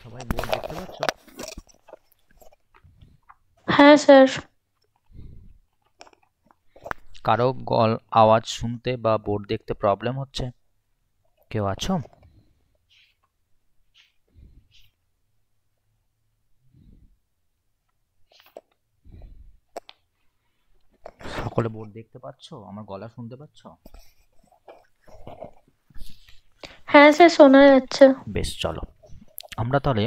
সবাই বোর্ড দেখতে পাচ্ছ? হ্যাঁ স্যার। কারো আওয়াজ শুনতে বা বোর্ড দেখতে প্রবলেম হচ্ছে? কেউ আছো? সকলে বোর্ড দেখতে পাচ্ছো? আমার গলা শুনতে পাচ্ছ? হ্যাঁ স্যার, শোনা যাচ্ছে। বেশ, চলো আমরা তাহলে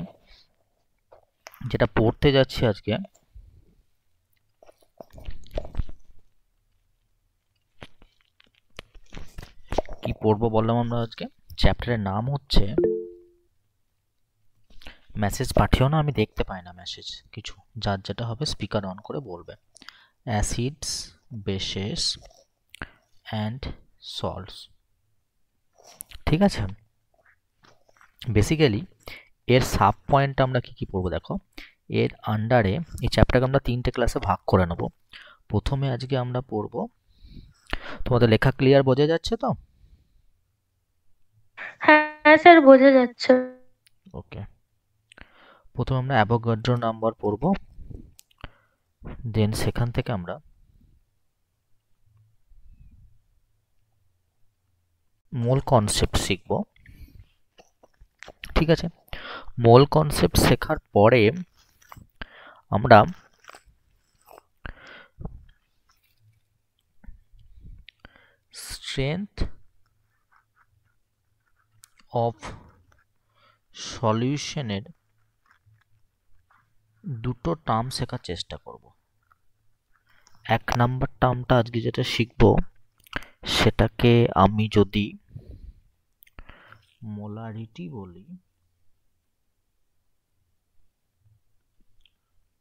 যেটা পড়তে যাচ্ছি আজকে, কি পড়বো বললাম আমরা আজকে? চ্যাপ্টারের নাম হচ্ছে, মেসেজ পাঠিও না, আমি দেখতে পাই না মেসেজ কিছু, যার যেটা হবে স্পিকার অন করে বলবে। Acids, bases and salts. ঠিক আছে, বেসিক্যালি এর সাব পয়েন্ট আমরা কি কি পড়বো দেখো। এর আন্ডারে এই চ্যাপ্টারকে আমরা 3টে ক্লাসে ভাগ করে নেব। প্রথমে আজকে আমরা পড়বো, তোমাদের লেখা ক্লিয়ার বোঝা যাচ্ছে তো? হ্যাঁ স্যার, বোঝা যাচ্ছে। ওকে, প্রথমে আমরা অ্যাভোগাড্রো নাম্বার পড়বো, দেন সেখান থেকে আমরা মোল কনসেপ্ট শিখবো। ঠিক আছে, মোল কনসেপ্ট শেখার পরে আমরা স্ট্রেংথ অফ সলিউশনের দুটো টার্ম শেখার চেষ্টা করব। 1 নাম্বার টার্মটা আজকে যেটা শিখবো সেটাকে আমি যদি মোলারিটি বলি,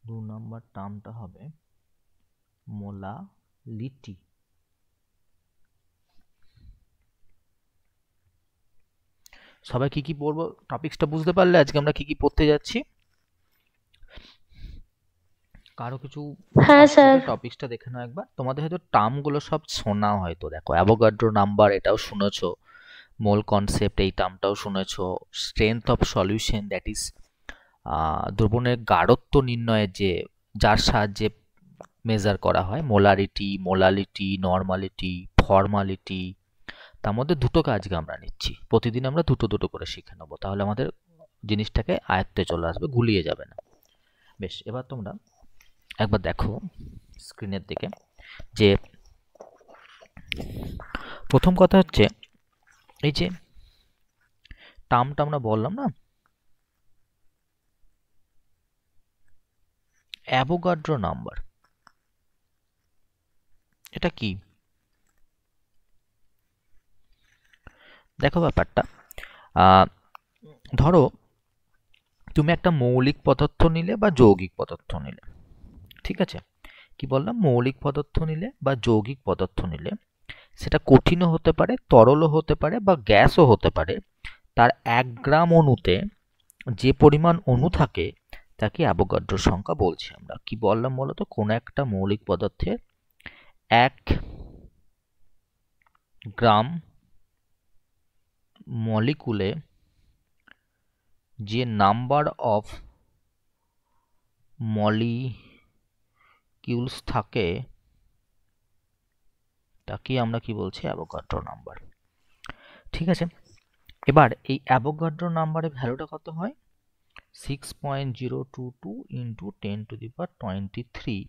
2 নাম্বার টার্মটা হবে মোলালিটি। সবাই কি কি পড়বো টপিকসটা বুঝতে পারলে আজকে আমরা কি কি পড়তে যাচ্ছি? কারো কিছু হ্যাঁ স্যার। অসুবিধা? টপিকসটা দেখে নাও একবার। তোমাদের হয়তো টার্মগুলো সব শোনা হয়তো, দেখো অ্যাভোগাড্রো নাম্বার এটাও শুনেছো, মোল কনসেপ্ট এই টার্মটাও শুনেছো, strength of solution that is দ্রবণের গাঢ়ত্ব নির্ণয়ের যে, যার সাহায্যে মেজার করা হয়, মোলারিটি, মোলালিটি, নর্মালিটি, ফর্মালিটি। তার মধ্যে দুটোকে আজকে আমরা নিচ্ছি, প্রতিদিন আমরা দুটো দুটো করে শিখে নেবো, তাহলে আমাদের জিনিসটাকে আয়ত্তে চলে আসবে, গুলিয়ে যাবে না। বেশ, এবার তোমরা একবার দেখো স্ক্রিনের দিকে, যে প্রথম কথা হচ্ছে এই যে টার্মটা আমরা বললাম না, অ্যাভোগাড্রো নাম্বার, এটা কি? দেখো ব্যাপারটা, ধরো তুমি একটা মৌলিক পদার্থ নিলে বা যৌগিক পদার্থ নিলে, ঠিক আছে? কি বললাম? মৌলিক পদার্থ নিলে বা যৌগিক পদার্থ নিলে, সেটা কঠিনও হতে পারে, তরলও হতে পারে বা গ্যাসও হতে পারে। তার 1 গ্রাম অণুতে যে পরিমাণ অণু থাকে তাকে অ্যাভোগাড্রো সংখ্যা বলছি আমরা। কি বললাম বলতো? কোনো একটা মৌলিক পদার্থের 1 গ্রাম মলিকুলে যে নাম্বার অফ মলিকিউলস থাকে তাকে আমরা কি বলছি? Avogadro number. ঠিক আছে, এবার এই অ্যাভোগাড্রো নাম্বারের ভ্যালুটা কত হয়? 6.022 ইন্টু 10⁻23।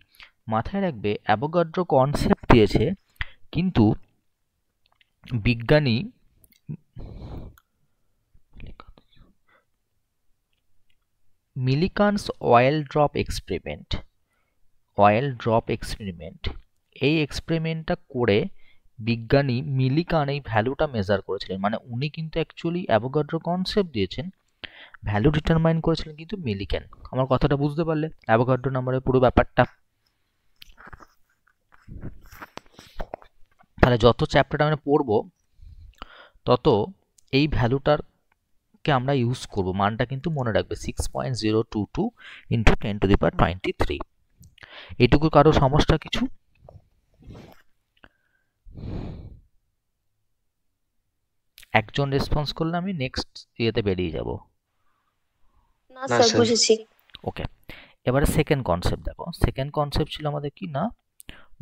মাথায় রাখবে অ্যাভোগাড্রো কনসেপ্ট দিয়েছে, কিন্তু বিজ্ঞানী মিলিকানস অয়েল ড্রপ এক্সপেরিমেন্ট, এই এক্সপেরিমেন্টটা করে বিজ্ঞানী মিলিকান এই ভ্যালুটা মেজার করেছিলেন। মানে উনি কিন্তু অ্যাকচুয়ালি অ্যাভোগাড্রো কনসেপ্ট দিয়েছেন, ভ্যালু ডিটারমাইন করেছিলেন কিন্তু মিলিকান। আমার কথাটা বুঝতে পারলে অ্যাভোগাড্রো নাম্বারের পুরো ব্যাপারটা? তাহলে যত চ্যাপ্টার আমরা পড়বো তত এই ভ্যালুটারকে আমরা ইউজ করব, মানটা কিন্তু মনে রাখবে 6.022 ইন্টু 10⁻23। এইটুকু কারো সমস্যা কিছু? একজন রেসপন্স করলে আমি নেক্সট ইয়েতে বেরিয়ে যাব। না না স্যার, স্যার। বুঝেছি। ওকে, এবারে সেকেন্ড কনসেপ্ট দেখো। সেকেন্ড কনসেপ্ট ছিল আমাদের কি না,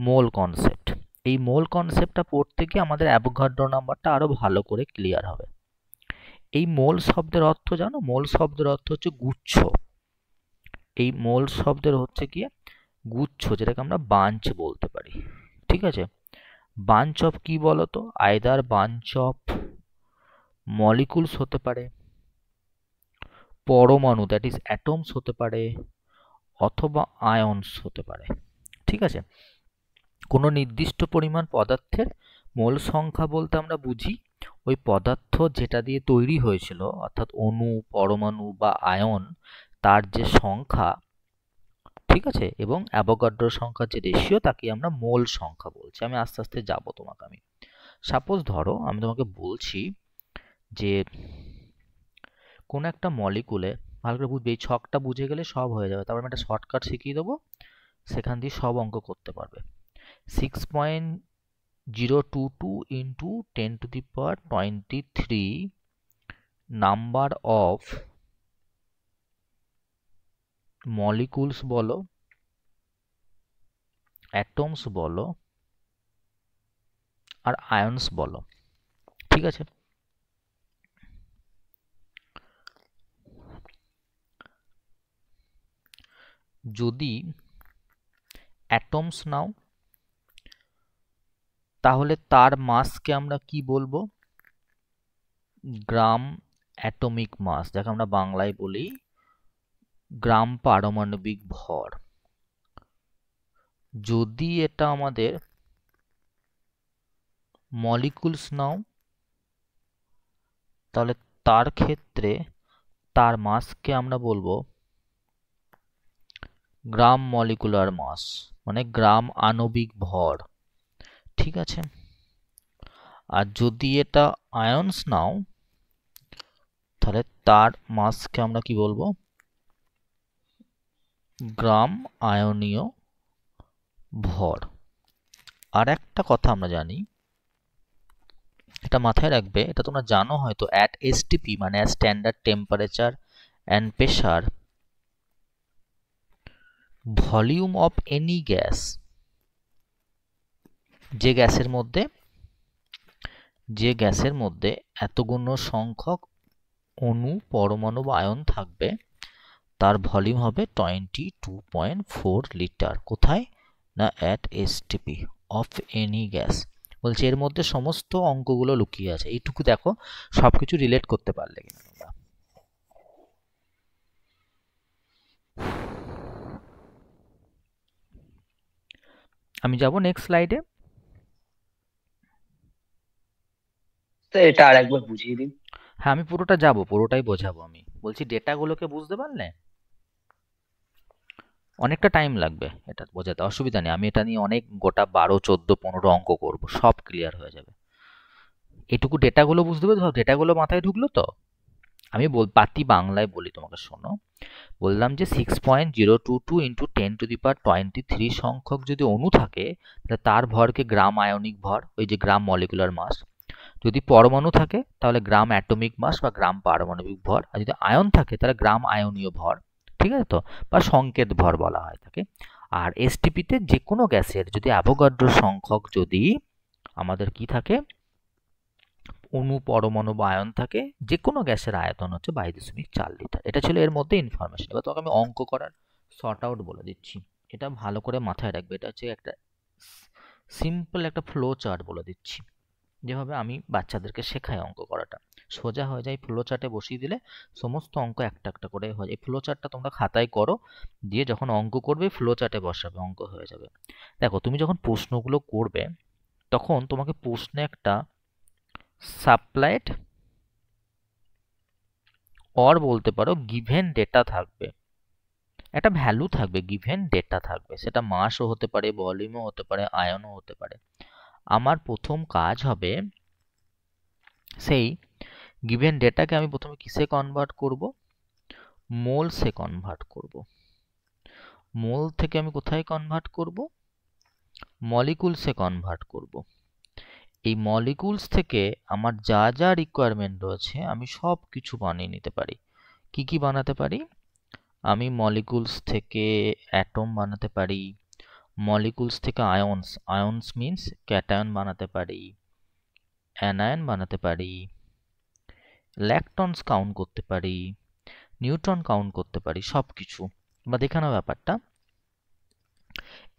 মোল কনসেপ্ট। এই মোল কনসেপ্টটা পড়তে গিয়ে আমাদের অ্যাভোগাড্রো নাম্বারটা আরো ভালো করে ক্লিয়ার হবে। এই মোল শব্দের অর্থ জানো? মোল শব্দের অর্থ হচ্ছে গুচ্ছ। এই মোল শব্দের হচ্ছে কি গুচ্ছ, যেটাকে আমরা বাঞ্চ বলতে পারি। ঠিক আছে, বাঞ্চ অফ কি বলতো? আইদার বাঞ্চ অফ মলিকুলস হতে পারে, পরমাণু দ্যাট ইজ অ্যাটমস হতে পারে, অথবা আয়নস হতে পারে। ঠিক আছে, কোনো নির্দিষ্ট পরিমাণ পদার্থের মোল সংখ্যা বলতে আমরা বুঝি ওই পদার্থ যেটা দিয়ে তৈরি হয়েছিল, অর্থাৎ অণু, পরমাণু বা আয়ন, তার যে সংখ্যা, ঠিক আছে, এবং অ্যাভোগাড্রো সংখ্যার যে রেশিও, তাকে আমরা মোল সংখ্যা বলছি। আমি আস্তে আস্তে যাব তোমাকে। আমি সাপোজ ধরো আমি তোমাকে বলছি যে কোন একটা মলিকুলে, ভালো করে বুঝবে, এই ছকটা বুঝে গেলে সব হয়ে যাবে। তারপর আমি একটা শর্টকাট শিখিয়ে দেবো, সেখান দিয়ে সব অঙ্ক করতে পারবে। 6.022 ইন্টু 10⁻23 নাম্বার অফ মলিকুলস বলো, অ্যাটমস বলো, আর আয়নস বলো। ঠিক আছে, যদি অ্যাটমস নাও তাহলে তার মাসকে আমরা কি বলবো? গ্রাম অ্যাটমিক মাস, যাকে আমরা বাংলায় বলি গ্রাম পারমাণবিক ভর। যদি এটা আমাদের মলিকুলস নাও তাহলে তার ক্ষেত্রে তার মাসকে আমরা বলবো গ্রাম মলিকুলার মাস, মানে গ্রাম আণবিক ভর। ঠিক আছে, আর যদি এটা আয়নস নাও তাহলে তার মাসকে আমরা কি বলবো? গ্রাম আয়নীয় ভর। আর একটা কথা আমরা জানি, এটা মাথায় রাখবে, এটা তোমরা জানো হয়তো, অ্যাট এসটিপি মানে standard temperature and pressure, volume of any gas, যে গ্যাসের মধ্যে এতগুলো সংখ্যক অণু, পরমাণু বা আয়ন থাকবে, তার ভলিউম হবে 22.4 লিটার। কোথায় না? At STP of any gas. বলছে এর মধ্যে সমস্ত অঙ্কগুলো লুকিয়ে আছে। এইটুকু দেখো, সবকিছু রিলেট করতে পারলে কিনা তোমরা। আমি যাব নেক্সট স্লাইডে। এটা আর একবার বুঝিয়ে দিন। হ্যাঁ, আমি পুরোটা যাব, পুরোটাই বোঝাবো। আমি বলছি ডেটাগুলোকে বুঝতে পারলে? অনেকটা টাইম লাগবে এটা বোঝাতে, অসুবিধা নেই। আমি এটা নিয়ে অনেক গোটা 12, 14, 15 অঙ্ক করব, সব ক্লিয়ার হয়ে যাবে। এটুকু ডেটাগুলো বুঝতে পারছো? সব ডেটাগুলো মাথায় ঢুকলো তো? আমি পাতি বাংলায় বলি তোমাকে, শোনো। বললাম যে 6.022 ইন্টু 10⁻23 সংখ্যক যদি অণু থাকে, তাহলে তার ভরকে গ্রাম আয়নিক ভর, ওই যে গ্রাম মলিকুলার মাস। যদি পরমাণু থাকে তাহলে গ্রাম অ্যাটমিক মাস বা গ্রাম পারমাণবিক ভর। আর যদি আয়ন থাকে তাহলে গ্রাম আয়নীয় ভর। ঠিক আছে তো, বা সংকেত ভর বলা হয় তাকে। আর এসটিপিতে যে কোনো গ্যাসের যদি অ্যাভোগাড্রো সংখ্যক যদি আমাদের কি থাকে, অণু, পরমাণু বা আয়ন থাকে, যে কোনো গ্যাসের আয়তন হচ্ছে 22.4 লিটার। এটা ছিল এর মধ্যে ইনফরমেশন। এবার তোমাকে আমি অঙ্ক করার শর্ট আউট বলে দিচ্ছি, এটা ভালো করে মাথায় রাখবে। এটা হচ্ছে একটা সিম্পল একটা ফ্লো চার্ট বলে দিচ্ছি, যেভাবে আমি বাচ্চাদেরকে শেখাই অঙ্ক করাটা। সোজা হয়ে যায়, ফ্লো চার্টে বসিয়ে দিলে সমস্ত অঙ্ক একটা একটা করে হয়ে যায়। এই ফ্লো চার্টটা তোমরা খাতায় করো, দিয়ে যখন অঙ্ক করবে ফ্লো চার্টে বসাবে, অঙ্ক হয়ে যাবে। দেখো, তুমি যখন প্রশ্নগুলো করবে তখন তোমাকে প্রশ্নে একটা সাপ্লাইড অর বলতে পারো গিভেন ডেটা থাকবে, একটা ভ্যালু থাকবে, গিভেন ডেটা থাকবে। সেটা মাসও হতে পারে, ভলিউমও হতে পারে, আয়নও হতে পারে। আমার প্রথম কাজ হবে সেই গিভেন ডেটাকে আমি প্রথমে কিসে কনভার্ট করব? মোলসে কনভার্ট করব। মোল থেকে আমি কোথায় কনভার্ট করব? মলিকুলসে কনভার্ট করব। এই মলিকুলস থেকে আমার যা যা রিকোয়ারমেন্ট রয়েছে আমি সব কিছু বানিয়ে নিতে পারি। কি কি বানাতে পারি? আমি মলিকুলস থেকে অ্যাটম বানাতে পারি, মলিকুলস থেকে আয়ন্স, আয়ন্স মিন্স ক্যাটায়ন বানাতে পারি, অ্যানায়ন বানাতে পারি, ল্যাকটনস কাউন্ট করতে পারি, নিউট্রন কাউন্ট করতে পারি, সব কিছু। বা দেখে নাও ব্যাপারটা,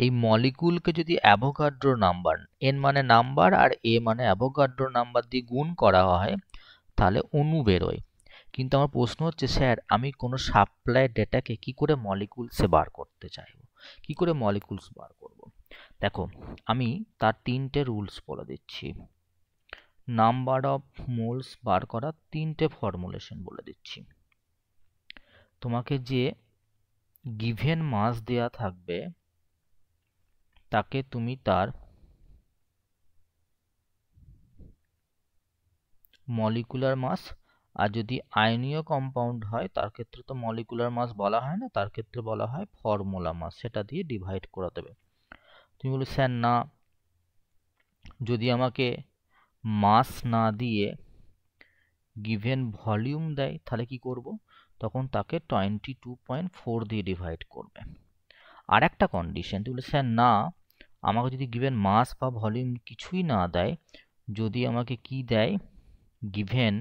এই মলিকুলকে যদি অ্যাভোগাড্রো নাম্বার, এন মানে নাম্বার আর এ মানে অ্যাভোগাড্রো নাম্বার দিয়ে গুণ করা হয়, তাহলে অণু বেরোয়। কিন্তু আমার প্রশ্ন হচ্ছে, স্যার আমি কোনো সাপ্লাই ডেটাকে কি করে মলিকুলসে বার করতে চাইবো, কি করে মলিকুলস বার করব? দেখো, আমি তার তিনটে রুলস বলে দিচ্ছি। নাম্বার অফ মোলস বার করার তিনটে ফর্মুলেশন বলে দিচ্ছি। তোমাকে যে গিভেন মাস দেয়া থাকবে তাকে তুমি তার মলিকুলার মাস, আর যদি আয়নীয় কম্পাউন্ড হয় তার ক্ষেত্রে তো মলিকুলার মাস বলা হয় না, তার ক্ষেত্রে বলা হয় ফর্মুলা মাস, সেটা দিয়ে ডিভাইড করে দেবে। তুমি বলো স্যার না, যদি আমাকে মাস না দিয়ে গিভেন ভলিউম দেয় তাহলে কি করব? তখন তাকে 22.4 দিয়ে ডিভাইড করবে। আর একটা কন্ডিশন, তুমি বলে স্যার না, আমাকে যদি গিভেন মাস বা ভলিউম কিছুই না দেয়, যদি আমাকে কি দেয়, গিভেন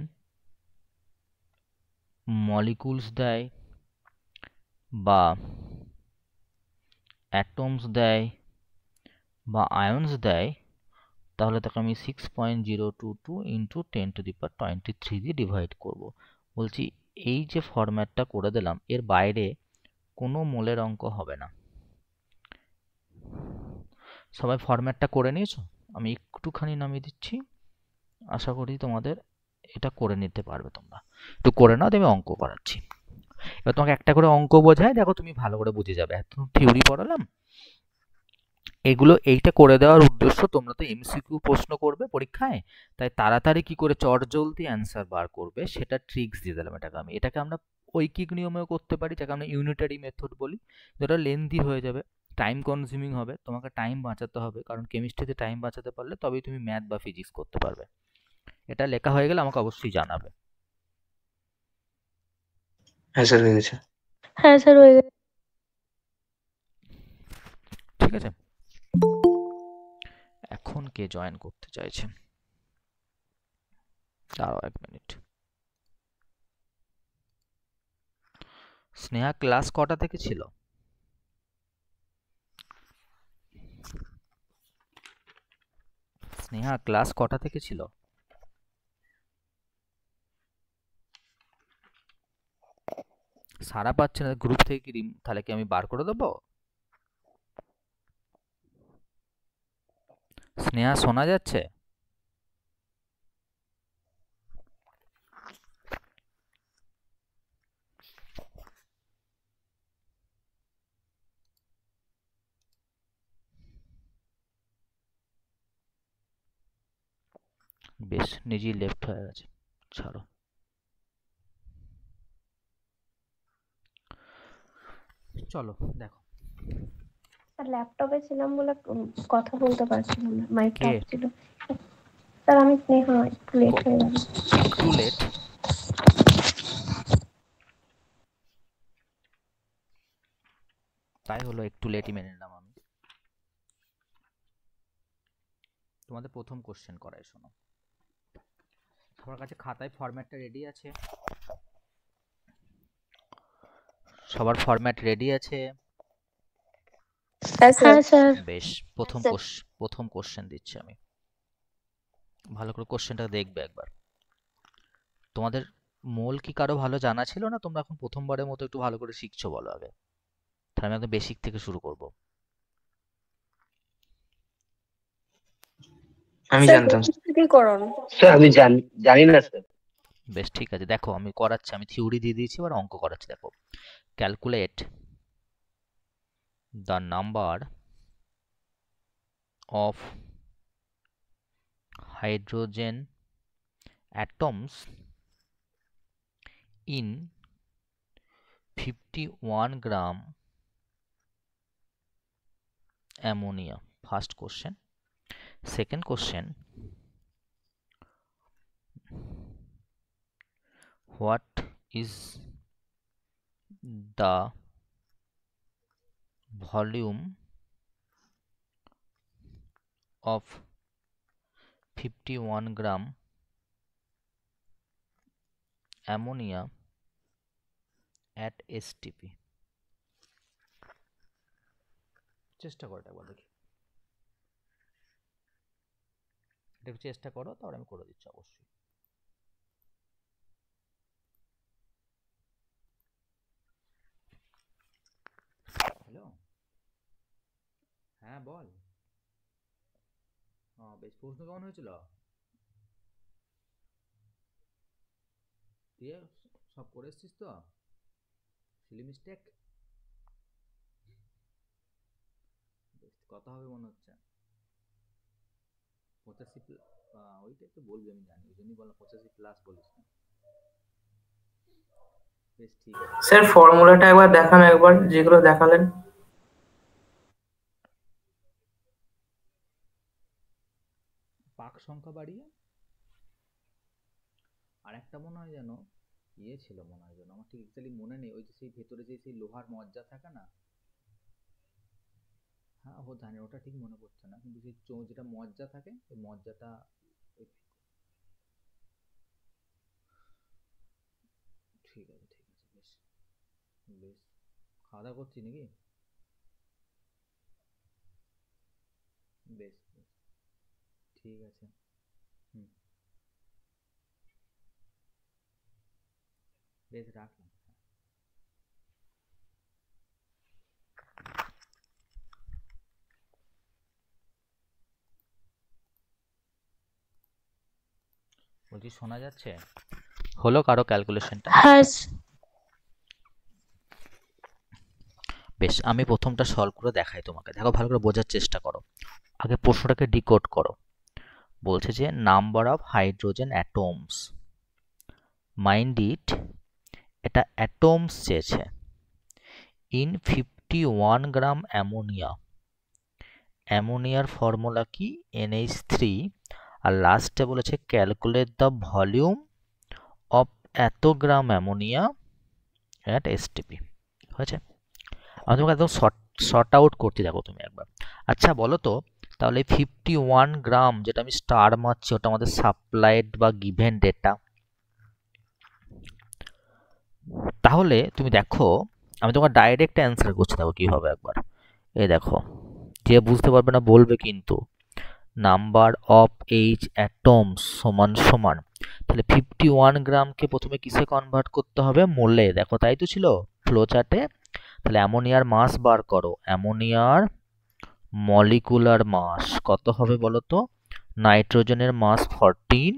মলিকুলস দেয় বা অ্যাটমস দেয় বা আয়ন্স দেয়, তাহলে তাকে আমি 6.022 ইন্টু 10⁻23 দিয়ে ডিভাইড করব। বলছি এই যে ফরম্যাটটা করে দিলাম, এর বাইরে কোনো মোলের অঙ্ক হবে না। সবাই ফরম্যাটটা করে নিয়েছো? আমি একটুখানি নামিয়ে দিচ্ছি, আশা করি তোমাদের এটা করে নিতে পারবে। তোমরা একটু করে নাও, আমি অঙ্ক করাচ্ছি। এবার তোমাকে একটা করে অঙ্ক বোঝায়, দেখো তুমি ভালো করে বুঝে যাবে। এত থিওরি পড়ালাম, এগুলো এইটা করে দেওয়ার উদ্দেশ্য, তোমরা তো এমসিকিউ প্রশ্ন করবে পরীক্ষায়, তাই তাড়াতাড়ি কি করে চটজলদি অ্যান্সার বার করবে সেটা ট্রিক্স দিয়ে দিলাম। এটাকে আমরা ঐকিক নিয়মেও করতে পারি, যাকে আমরা ইউনিটারি মেথড বলি। যেটা লেন্দি হয়ে যাবে, টাইম কনজিউমিং হবে, তোমাকে টাইম বাঁচাতে হবে, কারণ কেমিস্ট্রিতে টাইম বাঁচাতে পারলে তবেই তুমি ম্যাথ বা ফিজিক্স করতে পারবে। এটা লেখা হয়ে গেলে আমাকে অবশ্যই জানাবে। হ্যাঁ স্যার হয়ে গেছে। হ্যাঁ স্যার হয়ে গেছে। ঠিক আছে, এখন কে জয়েন করতে চাইছে? দাঁড়াও 1 মিনিট। স্নেহা ক্লাস কটা থেকে ছিল? স্নেহা ক্লাস কটা থেকে ছিল? সারা পাচ্ছে না গ্রুপ থেকে, কি তাহলে কি আমি বার করে দেবো? স্নেহা শোনা যাচ্ছে? বেশ, নিজেই লেফট হয়ে গেছে, ছাড়ো। চলো দেখো, ল্যাপটপে ছিলাম বলে কথা বলতে পারছিলাম না, মাইকটা কে অফ ছিল। স্যার আমি স্নেহা, একটু লেট হয়ে গেল। একটু লেট? তাই হলো, একটু লেটই মেনে নিলাম আমি। তোমাদের প্রথম কোশ্চেন করাই, শোনো। সবার কাছে খাতায় ফরম্যাটটা রেডি আছে? সবার ফরম্যাট রেডি আছে? হ্যাঁ স্যার। বেশ, প্রথম কোশ্চেন দিচ্ছি আমি। ভালো করে কোশ্চেনটা দেখবে একবার। তোমাদের মোল কি কারো ভালো জানা ছিল না তোমরা এখন প্রথমবারের মতো একটু ভালো করে শিখছো? বলো আগে, তাহলে আমি একদম বেসিক থেকে শুরু করব। আমি স্যার জানতাম কি করুন? স্যার, আমি জানি না স্যার। বেশ ঠিক আছে, দেখো আমি করাচ্ছি, আমি থিওরি দিয়ে দিয়েছি, এবার অঙ্ক করাচ্ছি। দেখো, calculate the number of hydrogen atoms in 51 gram ammonia. First question. Second question, what is the volume of 51 gram ammonia at STP। চেষ্টা করো একবার দেখি, এটা একটু চেষ্টা করো, তাহলে আমি করে দিচ্ছি অবশ্যই। হ্যালো, হ্যাঁ বল। বেশ, প্রশ্ন কেমন হয়েছিল? দিয়ে সব করে এসছিস তো? Seely mistake? কত হবে মনে হচ্ছে? 85 ওইটাই তো বলবি, আমি জানি, ওই জন্যই বললাম 85 প্লাস বলিস না। বেশ ঠিক আছে। স্যার ফর্মুলাটা একবার দেখান, একবার যেগুলো দেখালেন। পাক সংখ্যা বাড়িয়ে আর একটা মনে হয় যেন ছিল, মনে হয় যেন, আমার ঠিক এক্স্যাক্টলি মনে নেই, ওই যে সেই ভেতরে যে সেই লোহার মজ্জা থাকে না, হ্যাঁ ও জানি, ওটা ঠিক মনে পড়ছে না, কিন্তু সেই যেটা মজ্জা থাকে ওই মজ্জাটা। ঠিক আছে ঠিক আছে, বেশ বেশ। খাওয়া দাওয়া করছি নাকি? বেশ বেশ ঠিক আছে। হুম, বেশ রাখলাম। বলছি শোনা যাচ্ছে? হলো কারো ক্যালকুলেশনটা? হ্যাঁ বেশ, আমি প্রথমটা সলভ করে দেখাই তোমাকে, দেখো ভালো করে বোঝার চেষ্টা করো। আগে প্রশ্নটাকে ডিকোড করো। বলছে যে number of hydrogen atoms, mind it, এটা অ্যাটমস চেয়েছে, ইন 51 গ্রাম অ্যামোনিয়া। অ্যামোনিয়ার ফর্মুলা কি? NH3। আর লাস্টে বলেছে ক্যালকুলেট দ্য ভলিউম অফ এত গ্রাম অ্যামোনিয়া অ্যাট STP। হয়েছে? আমি তোমাকে একদম শর্ট আউট করতে যাবো তুমি একবার। আচ্ছা বলো তো, তাহলে 51 গ্রাম যেটা আমি স্টার মারছি, ওটা আমাদের সাপ্লাইড বা গিভেন ডেটা। তাহলে তুমি দেখো, আমি তোমার ডাইরেক্ট অ্যান্সার করছি, দেখো কি হবে একবার। এই দেখো, যে বুঝতে পারবে না বলবে কিন্তু। নাম্বার অফ এইচ অ্যাটমস সমান সমান, তাহলে 51 গ্রামকে প্রথমে কিসে কনভার্ট করতে হবে? মোলে। দেখো তাই তো ছিল ফ্লো চার্টে। তাহলে অ্যামোনিয়ার মাস বার করো, অ্যামোনিয়ার মলিকুলার মাস কত হবে বলো তো? নাইট্রোজেনের মাস 14,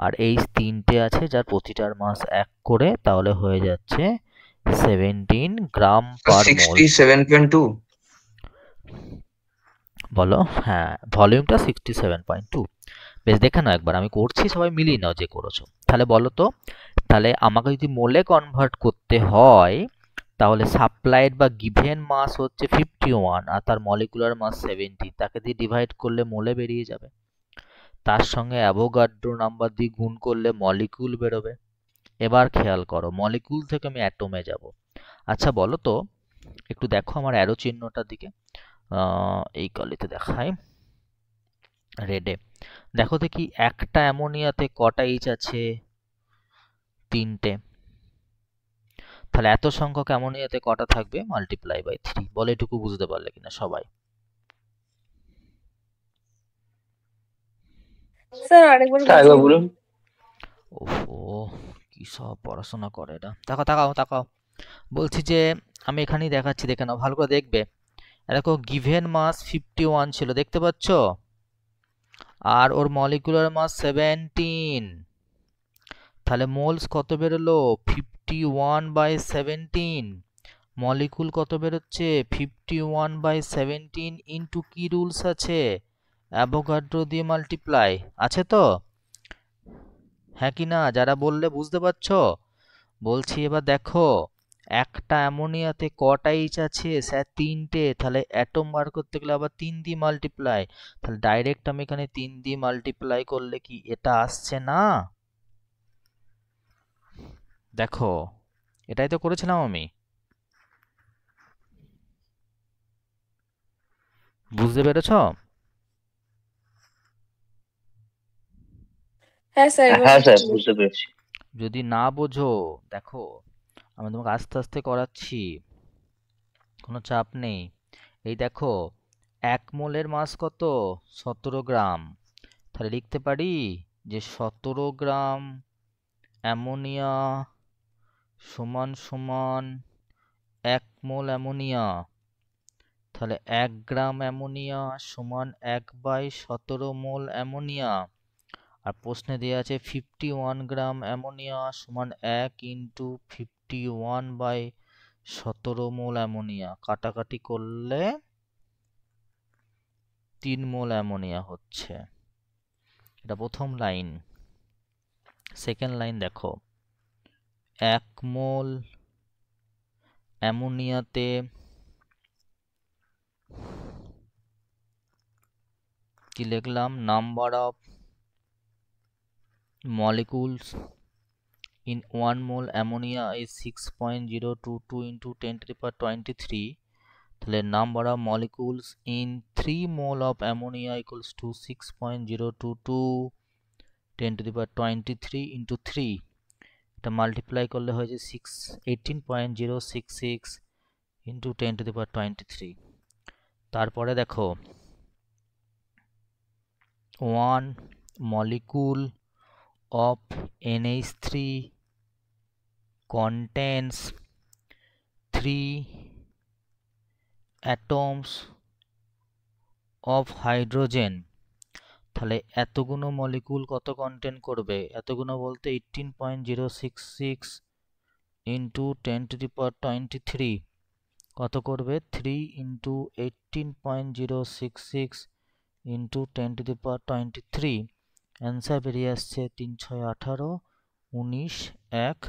আর এইচ তিনটে আছে যার প্রতিটার মাস 1 করে, তাহলে হয়ে যাচ্ছে 17 গ্রাম পার মোল। 67.2। বলো, হ্যাঁ ভলিউমটা 67.2। বেশ, দেখে নাও একবার, আমি করছি, সবাই মিলিয়ে নাও যে করেছো। তাহলে বলো তো, তাহলে আমাকে যদি মোলে কনভার্ট করতে হয়, তাহলে সাপ্লাইড বা গিভেন মাস হচ্ছে 51 আর তার মলিকুলার মাস 70, তাকে দিয়ে ডিভাইড করলে মোলে বেরিয়ে যাবে। তার সঙ্গে অ্যাভোগাড্রো নাম্বার দিয়ে গুণ করলে মলিকুল বেরোবে। এবার খেয়াল করো, মলিকুল থেকে আমি অ্যাটমে যাব। আচ্ছা বলো তো, একটু দেখো আমার অ্যারো চিহ্নটার দিকে, এই কলিতে দেখায় রেডে। দেখো দেখি একটা অ্যামোনিয়াতে কটা এইচ আছে? 3টে। তাহলে এত সংখ্যক অ্যামোনিয়াতে কটা থাকবে? Multiply by 3। বলে এটুকু বুঝতে পারলে কিনা সবাই? স্যার আরেকবার একবার বলুন। ওফো, কি সব পড়াশোনা করে এটা। তাকাও তাকাও তাকাও, বলছি যে আমি এখানেই দেখাচ্ছি, দেখে নাও ভালো করে দেখবে। দেখো গিভেন মাস 51 ছিল, দেখতে পাচ্ছ? আর ওর মলিকুলার মাস 17। তাহলে মোলস কত বেরোলো? 51/17। মলিকুল কত বেরোচ্ছে? 51/17 ইন্টু কি রুলস আছে? অ্যাভোগাড্রো দিয়ে মাল্টিপ্লাই আছে তো? হ্যাঁ কি না? যারা বললে বুঝতে পারছো? বলছি এবার দেখো, একটা অ্যামোনিয়াতে কটা এইচ আছে? স্যার 3টে। তাহলে অ্যাটম বার করতে গেলে আবার 3 দিয়ে মাল্টিপ্লাই। তাহলে ডাইরেক্ট আমি এখানে 3 দিয়ে মাল্টিপ্লাই করলে কি এটা আসছে না? দেখো, এটাই তো করেছিলাম আমি। বুঝতে পেরেছ? হ্যাঁ স্যার এবার হ্যাঁ স্যার বুঝছি। বুঝতে পেরেছি। যদি না বোঝো দেখো আমি তোমাকে আস্তে আস্তে করাচ্ছি, কোনো চাপ নেই। এই দেখো 1 মোলের মাস কত? 17 গ্রাম। তাহলে লিখতে পারি যে 17 গ্রাম অ্যামোনিয়া সমান সমান 1 মোল অ্যামোনিয়া। তাহলে 1 গ্রাম অ্যামোনিয়া সমান 1/17 মোল অ্যামোনিয়া। আর প্রশ্নে দেওয়া আছে 51 গ্রাম অ্যামোনিয়া সমান 1 ইন্টু 51/17 মোল অ্যামোনিয়া। কাটাকাটি করলে 3 মোল অ্যামোনিয়া হচ্ছে। এটা প্রথম লাইন। সেকেন্ড লাইন দেখো 1 মোল অ্যামোনিয়াতে কি লিখলাম? Number of molecules in 1 mole ammonia is 6.022 into 10 to the power 23. তাহলে number of molecules in 3 mole of ammonia equals to 6.022 10 to the power 23 into 3. এটা মাল্টিপ্লাই করলে হয় যে 18.066 into 10 to the power 23। তারপরে দেখো 1 molecule of NH3 contains 3 atoms of hydrogen। তাহলে এতগুলো molecule কত কন্টেন করবে? এতগুলো বলতে 18.066 ইন্টু 10 to the power 23 কত করবে? 3 into 18.066 into 10 to the power 23। Answer বেরিয়ে আসছে 3 6 18 19 1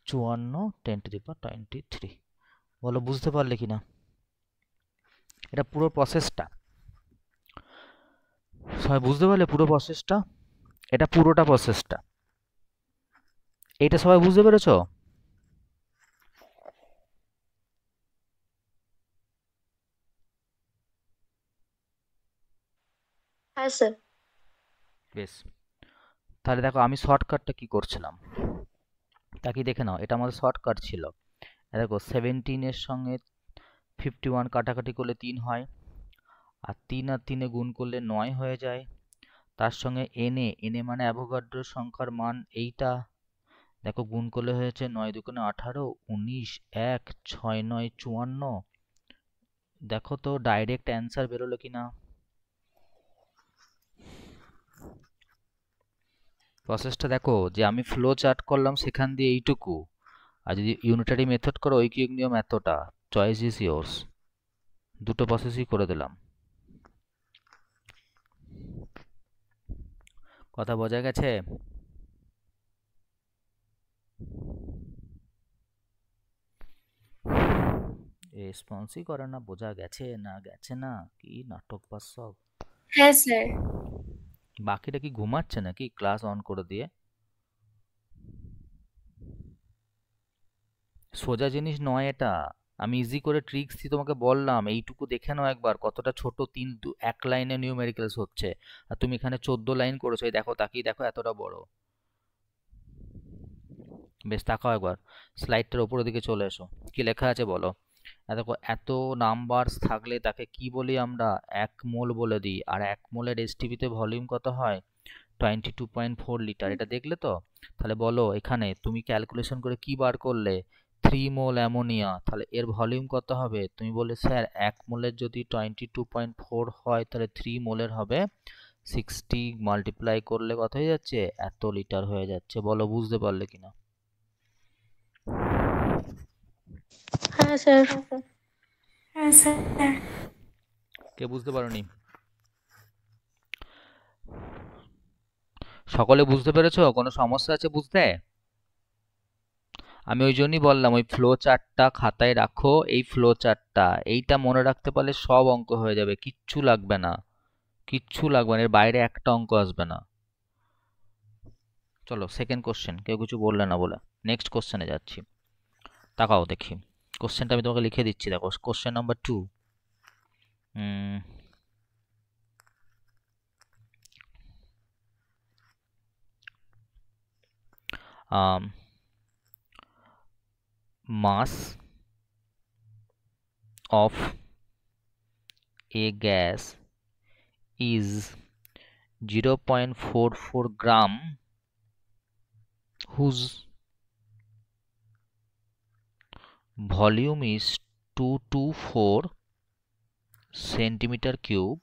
54 10 to the power 23। বলো বুঝতে পারলে কিনা? এটা পুরো প্রসেসটা সবাই বুঝতে পারলে? পুরো প্রসেসটা, এটা পুরোটা প্রসেসটা, এইটা সবাই বুঝতে পেরেছো? হ্যাঁ স্যার। বেশ, তাহলে দেখো আমি শর্টকাটটা কি করছিলাম তা কি দেখে নাও। এটা আমাদের শর্টকাট ছিল। দেখো 17 এর সঙ্গে 51 কাটাকাটি করলে 3 হয়, আর 3 আর 3 গুণ করলে 9 হয়ে যায়। তার সঙ্গে এনে মানে অ্যাভোগাড্রোর সংখ্যার মান এইটা, দেখো গুণ করলে হয়েছে 9 দুগুণে 18 19 1 6 9 54। দেখো তো ডাইরেক্ট অ্যান্সার বেরোলো কিনা? প্রসেসটা দেখো যে আমি ফ্লো চার্ট করলাম সেখান দিয়ে এইটুকু, আর যদি ইউনিটারি মেথড করো ঐকিক নিয়ম এতটা। Choice is yours. দুটো প্রসেসই করে দিলাম। কথা বোঝা গেছে? রেসপন্সই করে না, বোঝা গেছে না গেছে না, কি নাটক বাস সব। হ্যাঁ স্যার। বাকিটা কি ঘুমাচ্ছে নাকি ক্লাস অন করে দিয়ে? সোজা জিনিস নয় এটা। আমি ইজি করে ট্রিক্স দিয়ে তোমাকে বললাম, এইটুকু দেখে নাও একবার কতটা ছোট। 1 লাইনে নিউমেরিক্যালস হচ্ছে, আর তুমি এখানে 14 লাইন করেছো। এই দেখো, তাকিয়ে দেখো এতটা বড়। বেশ, তাকাও একবার স্লাইডটার উপরের দিকে চলে এসো, কি লেখা আছে বলো। দেখো এত নাম্বারস থাকলে তাকে কি বলি আমরা? 1 মোল বলে দিই। আর 1 মোলের এসটিপিতে ভলিউম কত হয়? 22.4 লিটার। এটা দেখলে তো? তাহলে বলো এখানে তুমি ক্যালকুলেশন করে কি বার করলে? 3 মোল অ্যামোনিয়া। তাহলে এর ভলিউম কত হবে? তুমি বললে স্যার 1 মোলের যদি 22.4 হয় তাহলে 3 মোলের হবে 60, মাল্টিপ্লাই করলে কত হয়ে যাচ্ছে? এত লিটার হয়ে যাচ্ছে। বলো বুঝতে পারলে কিনা? হ্যাঁ স্যার। হ্যাঁ স্যার। কে বুঝতে পারোনি? সকলে বুঝতে পেরেছো? কোনো সমস্যা আছে বুঝতে? আমি ওই জন্যই বললাম ওই ফ্লো চার্টটা খাতায় রাখো। এই ফ্লো চার্টটা এইটা মনে রাখতে পারলে সব অঙ্ক হয়ে যাবে, কিচ্ছু লাগবে না, কিচ্ছু লাগবে না, এর বাইরে একটা অঙ্ক আসবে না। চলো সেকেন্ড কোশ্চেন। কেউ কিছু বললে না বলে নেক্সট কোশ্চেনে যাচ্ছি। তাকাও দেখি কোশ্চেনটা আমি তোমাকে লিখে দিচ্ছি। দেখো question number 2। mm, um, mass of a gas is 0.44 gram, whose volume is 224 centimeter cube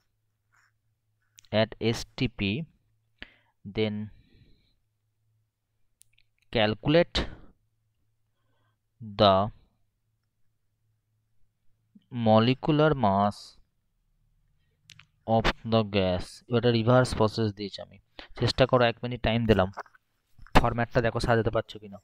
at STP, then calculate the molecular mass of the gas. এটা রিভার্স প্রসেস দিয়েছি আমি, চেষ্টা করো, 1 মিনিট টাইম দিলাম, ফরম্যাটটা দেখো সাজাতে পারছো কিনা।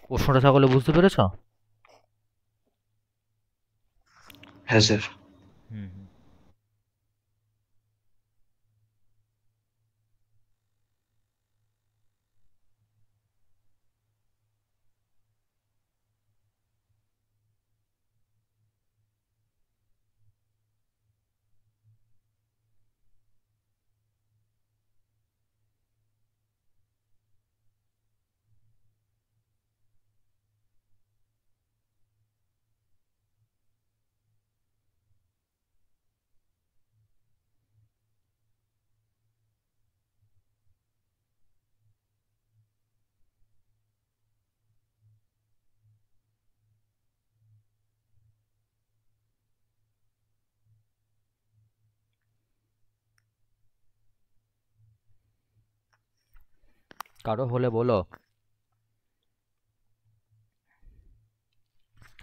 প্রশ্নটা সকলে বুঝতে পেরেছো? হ্যাঁ স্যার। হুম হুম। কারো হলে বলো,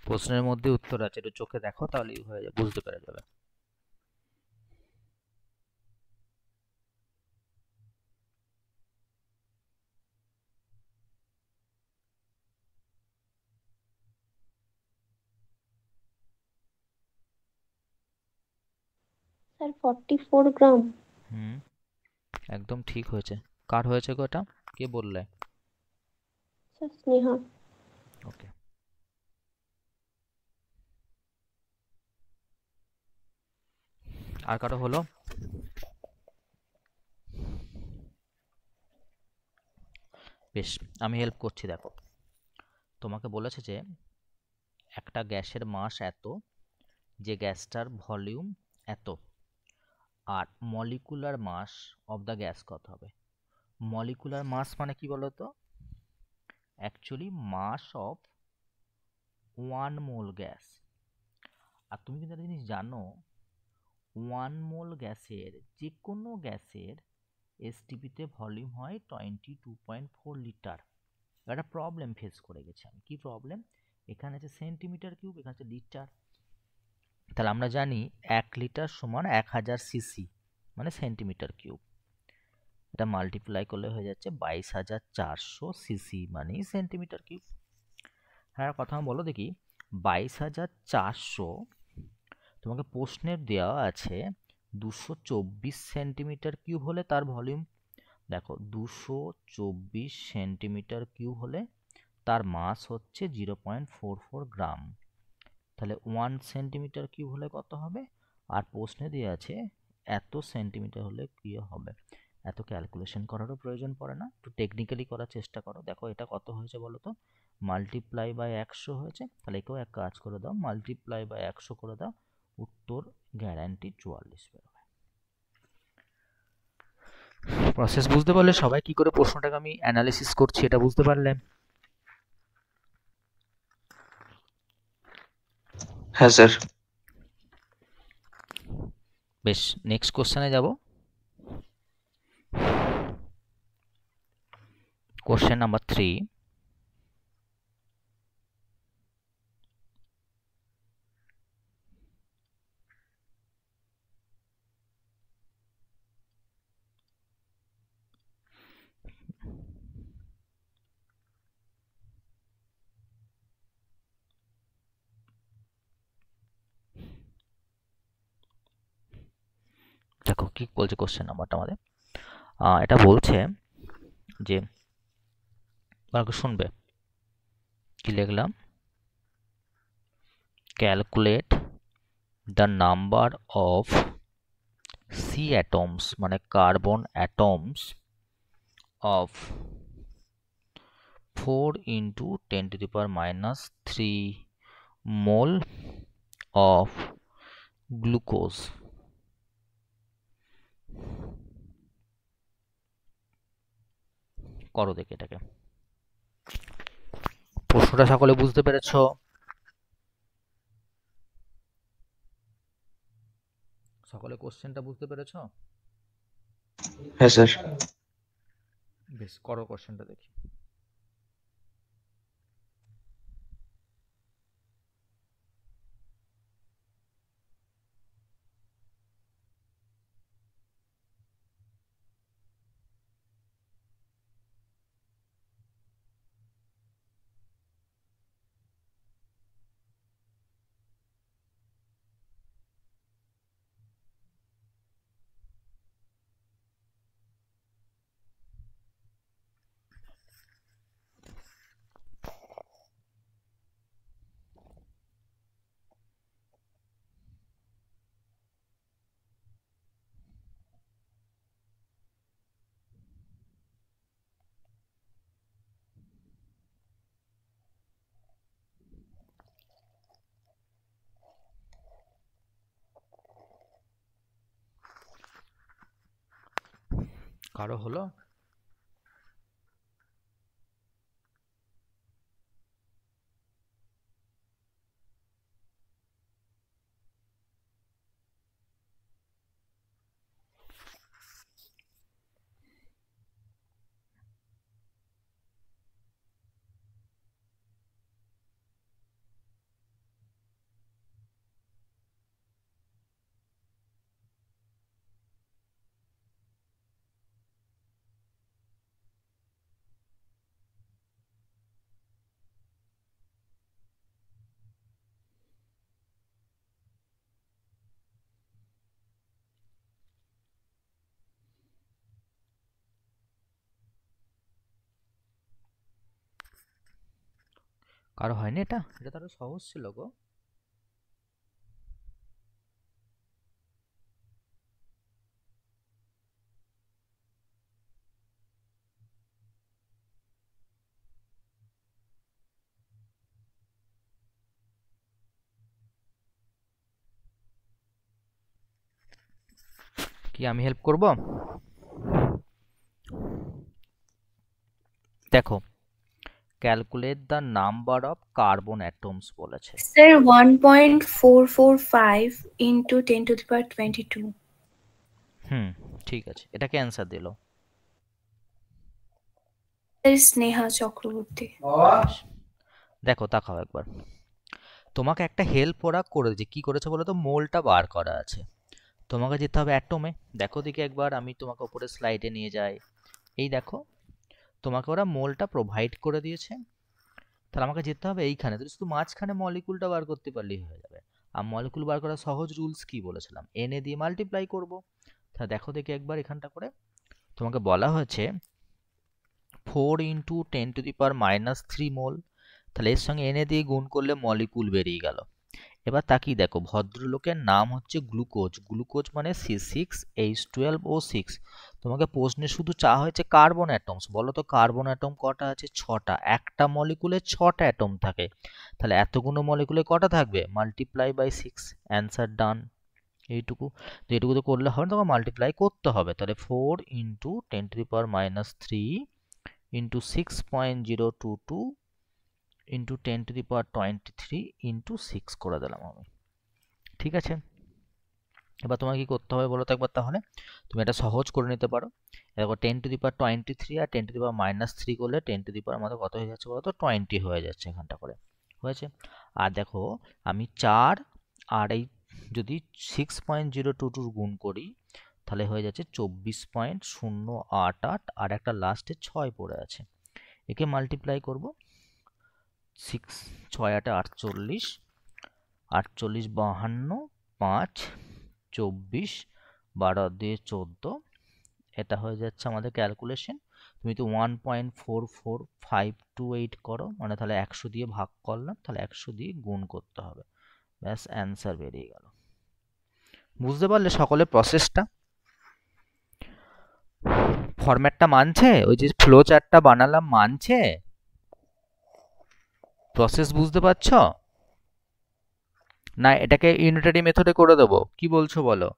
প্রশ্নের মধ্যে উত্তর আছে, একটু চোখে দেখো, তাহলেই হয়ে যাবে, বুঝতে পেরে যাবে। স্যার 44 গ্রাম। হুম, একদম ঠিক হয়েছে। কার হয়েছে গো এটা? কে বললে? স্যার স্নেহা। ওকে। আর কারো হলো? বেশ, আমি হেল্প করছি, দেখো। তোমাকে বলেছে যে একটা গ্যাসের মাস এত, যে গ্যাসটার ভলিউম এত, আর molecular mass of the gas কত হবে। মলিকুলার মাস মানে কি বলতো? Actually mass of 1 mole gas. আর তুমি কিন্তু একটা জিনিস জানো, 1 মোল গ্যাসের, যে কোনো গ্যাসের এসটিপিতে ভলিউম হয় 22.4 লিটার। একটা প্রবলেম ফেস করে গেছি আমি। কি প্রবলেম? এখানে আছে সেন্টিমিটার কিউব, এখানে আছে লিটার। তাহলে আমরা জানি 1 লিটার সমান 1000 সিসি, মানে সেন্টিমিটার কিউব। এটা মাল্টিপ্লাই করলে হয়ে যাচ্ছে 22,400 সিসি, মানে সেন্টিমিটার কিউব। হ্যাঁ, কথা বলো দেখি, 22,400, তোমাকে প্রশ্নের দেওয়া আছে 224 সেন্টিমিটার কিউব হলে তার ভলিউম। দেখো, 224 সেন্টিমিটার কিউব হলে তার মাস হচ্ছে 0.44 গ্রাম। তাহলে 1 সেন্টিমিটার কিউব হলে কত হবে? আর প্রশ্নে দেওয়া আছে এত সেন্টিমিটার হলে কি হবে। এত ক্যালকুলেশন করারও প্রয়োজন পড়ে না, একটু টেকনিক্যালি করার চেষ্টা করো। দেখো এটা কত হয়েছে বলো তো? মাল্টিপ্লাই বাই 100 হয়েছে। তাহলে একেও এক কাজ করে দাও, মাল্টিপ্লাই বাই 100 করে দাও, উত্তর গ্যারান্টি 44 বেরোবে। প্রসেস বুঝতে পারলে সবাই, কি করে প্রশ্নটাকে আমি অ্যানালিসিস করছি এটা বুঝতে পারলে? হ্যাঁ স্যার। বেশ, নেক্সট কোশ্চেনে যাব। Question number 3। দেখো কি বলছে কোশ্চেন নাম্বারটা আমাদের। এটা বলছে যে কালকে শুনবে কি লিখলাম, calculate the number of C atoms মানে carbon atoms of 4 into 10 to the power minus 3 mole of glucose করো দেখে এটাকে। প্রশ্নটা সকলে বুঝতে পেরেছো? সকলে কোশ্চেনটা বুঝতে পেরেছো? হ্যাঁ স্যার। বেশ, করো কোশ্চেনটা দেখি। কারো হলো? কারো হয়নি? এটা এটা তো আরো সহজ ছিল গো। কি আমি হেল্প করব? দেখো, calculate the number of carbon atoms বলেছে। Sir, 1.445 into 10 to the power 22. ঠিক আছে, এটাকে অ্যান্সার দিল। Sir, Sneha Chakraborty. বেশ, দেখো তাকাও একবার। তোমাকে একটা হেল্প ওরা করে দিয়েছে। কি করেছে বলো তো? মোলটা বার করা আছে, তোমাকে যেতে হবে অ্যাটমে। দেখো দিকে একবার, আমি তোমাকে উপরে স্লাইডে নিয়ে যাই। এই দেখো, তোমাকে ওরা মোলটা প্রোভাইড করে দিয়েছে। তাহলে আমাকে যেতে হবে এইখানে, তো শুধু মাঝখানে মলিকুলটা বার করতে পারলেই হয়ে যাবে। আর মলিকুল বার করার সহজ রুলস কি বলেছিলাম? এন এ দিয়ে মাল্টিপ্লাই করব। তাহলে দেখো দেখি একবার এখানটা করে, তোমাকে বলা হয়েছে 4 ইন্টু 10 টু দি পাওয়ার -3 মোল। তাহলে এর সঙ্গে এন এ দিয়ে গুণ করলে মলিকুল বেরিয়ে গেল। এবার তাকিয়ে দেখো, ভদ্রলোকের নাম হচ্ছে গ্লুকোজ। গ্লুকোজ মানে C6H12O6। তোমাকে প্রশ্নে শুধু চাওয়া হয়েছে কার্বন অ্যাটমস। বলো তো কার্বন অ্যাটম কটা আছে? 6টা। একটা মলিকুলে 6টা অ্যাটম থাকে। তাহলে এতগুলো মলিকুলে কটা থাকবে? Multiply by 6। Answer done. এইটুকু তো, এইটুকু তো করলে হবে না, তোমাকে মাল্টিপ্লাই করতে হবে। তাহলে 4 into 10 to the power -3 into 6.022 into 10 to the power 23 into 6 করে দিলাম আমি। ঠিক আছে, এবার তোমাকে কি করতে হবে বলো তো একবার। তাহলে তুমি এটা সহজ করে নিতে পারো। দেখো 10 to the power 23 R 10 to the পাওয়ার -3 করলে 10 টু দি পাওয়ার আমাদের কত হয়ে যাচ্ছে বলো তো? 20 হয়ে যাচ্ছে এখানটা করে। হয়েছে? আর দেখো, আমি 4 আর এই যদি 6.022 গুণ করি, তাহলে হয়ে যাচ্ছে 24.088, আর একটা লাস্টে 6 পড়ে আছে। একে মাল্টিপ্লাই করব। 6 6 8 48, 48 52, 5 24, 12 দিয়ে 14, এটা হয়ে যাচ্ছে আমাদের ক্যালকুলেশন। তুমি তো 1.44528 করো, মানে তাহলে 100 দিয়ে ভাগ করলাম, তাহলে 100 দিয়ে গুণ করতে হবে, ব্যাস অ্যান্সার বেরিয়ে গেল। বুঝতে পারলে সকলে প্রসেসটা? ফরম্যাটটা মানছে? ওই যে ফ্লো চার্টটা বানালাম মানছে? প্রসেস বুঝতে পারছো? না এটাকে ইউনিটারি মেথডে করে দেবো? কি বলছো বলো?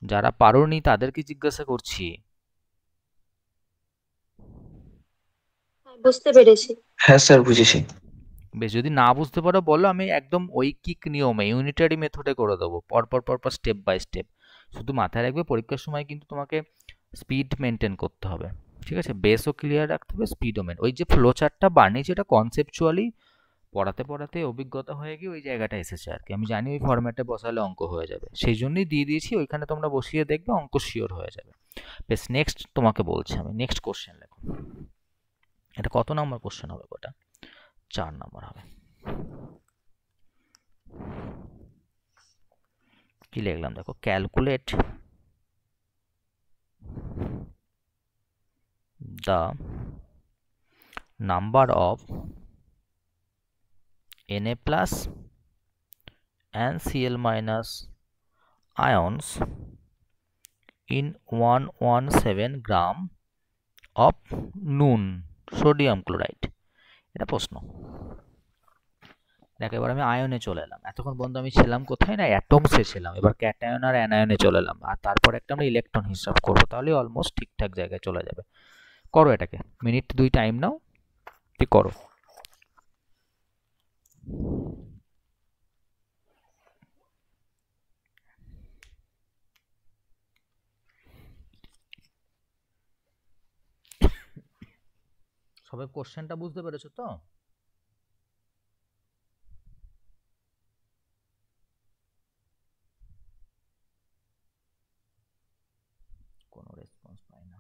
যারা পারোনি তাদেরকে জিজ্ঞাসা করছি। বুঝতে পেরেছি। হ্যাঁ স্যার বুঝেছি। বেশ, যদি না বুঝতে পারো বলো, আমি একদম ঐকিক নিয়মে ইউনিটারি মেথডে করে দেবো, পরপর পরপর স্টেপ বাই স্টেপ। শুধু মাথায় রাখবে পরীক্ষার সময় কিন্তু তোমাকে স্পিড মেনটেন করতে হবে, ঠিক আছে? বেসও ক্লিয়ার রাখতে হবে, স্পিডও মেন। ওই যে ফ্লো চার্টটা বানিয়েছি এটা কনসেপচুয়ালি পড়াতে পড়াতে অভিজ্ঞতা হয়ে গিয়ে ওই জায়গাটা এসেছে আর কি। আমি জানি ওই ফরম্যাটে বসালে অঙ্ক হয়ে যাবে, সেই জন্যই দিয়ে দিয়েছি। ওইখানে তোমরা বসিয়ে দেখবে, অঙ্ক শিওর হয়ে যাবে। বেশ, নেক্সট তোমাকে বলছি আমি। নেক্সট কোশ্চেন লেখো। এটা কত নম্বর কোশ্চেন হবে? ওটা 4 নম্বর হবে। কি লিখলাম দেখো, calculate the number of Na plus and Cl minus ions in 117 gram of নুন সোডিয়াম ক্লোরাইড। এটা প্রশ্ন। দেখ, এবার আমি আয়নে চলে এলাম। এতক্ষণ পর্যন্ত আমি ছিলাম কোথায়? না অ্যাটমসে ছিলাম। এবার ক্যাটায়ন আর অ্যানায়নে চলে এলাম, আর তারপর একটা আমরা ইলেকট্রন হিসাব করবো, তাহলে অলমোস্ট ঠিকঠাক জায়গায় চলে যাবে। করো এটাকে, মিনিট 2 টাইম নাও, ঠিক করো। সবাই কোশ্চেনটা বুঝতে পেরেছো তো? কোনো রেসপন্স পাই না।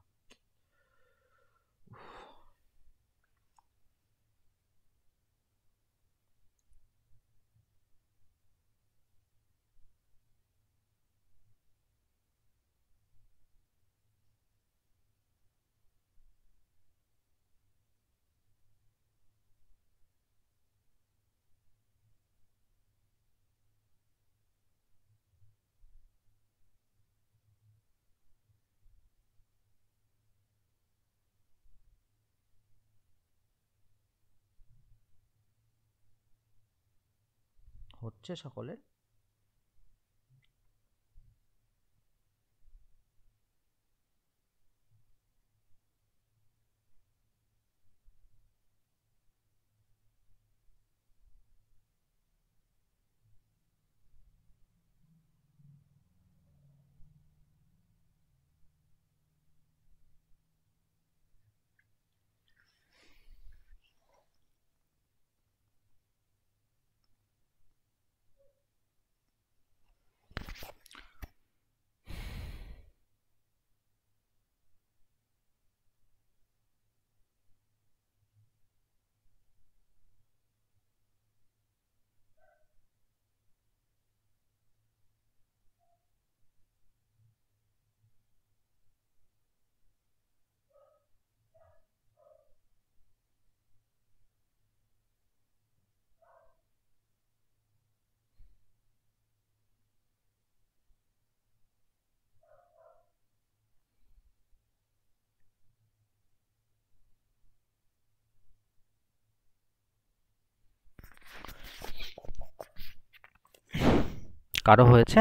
হচ্ছে সকলের? কারো হয়েছে?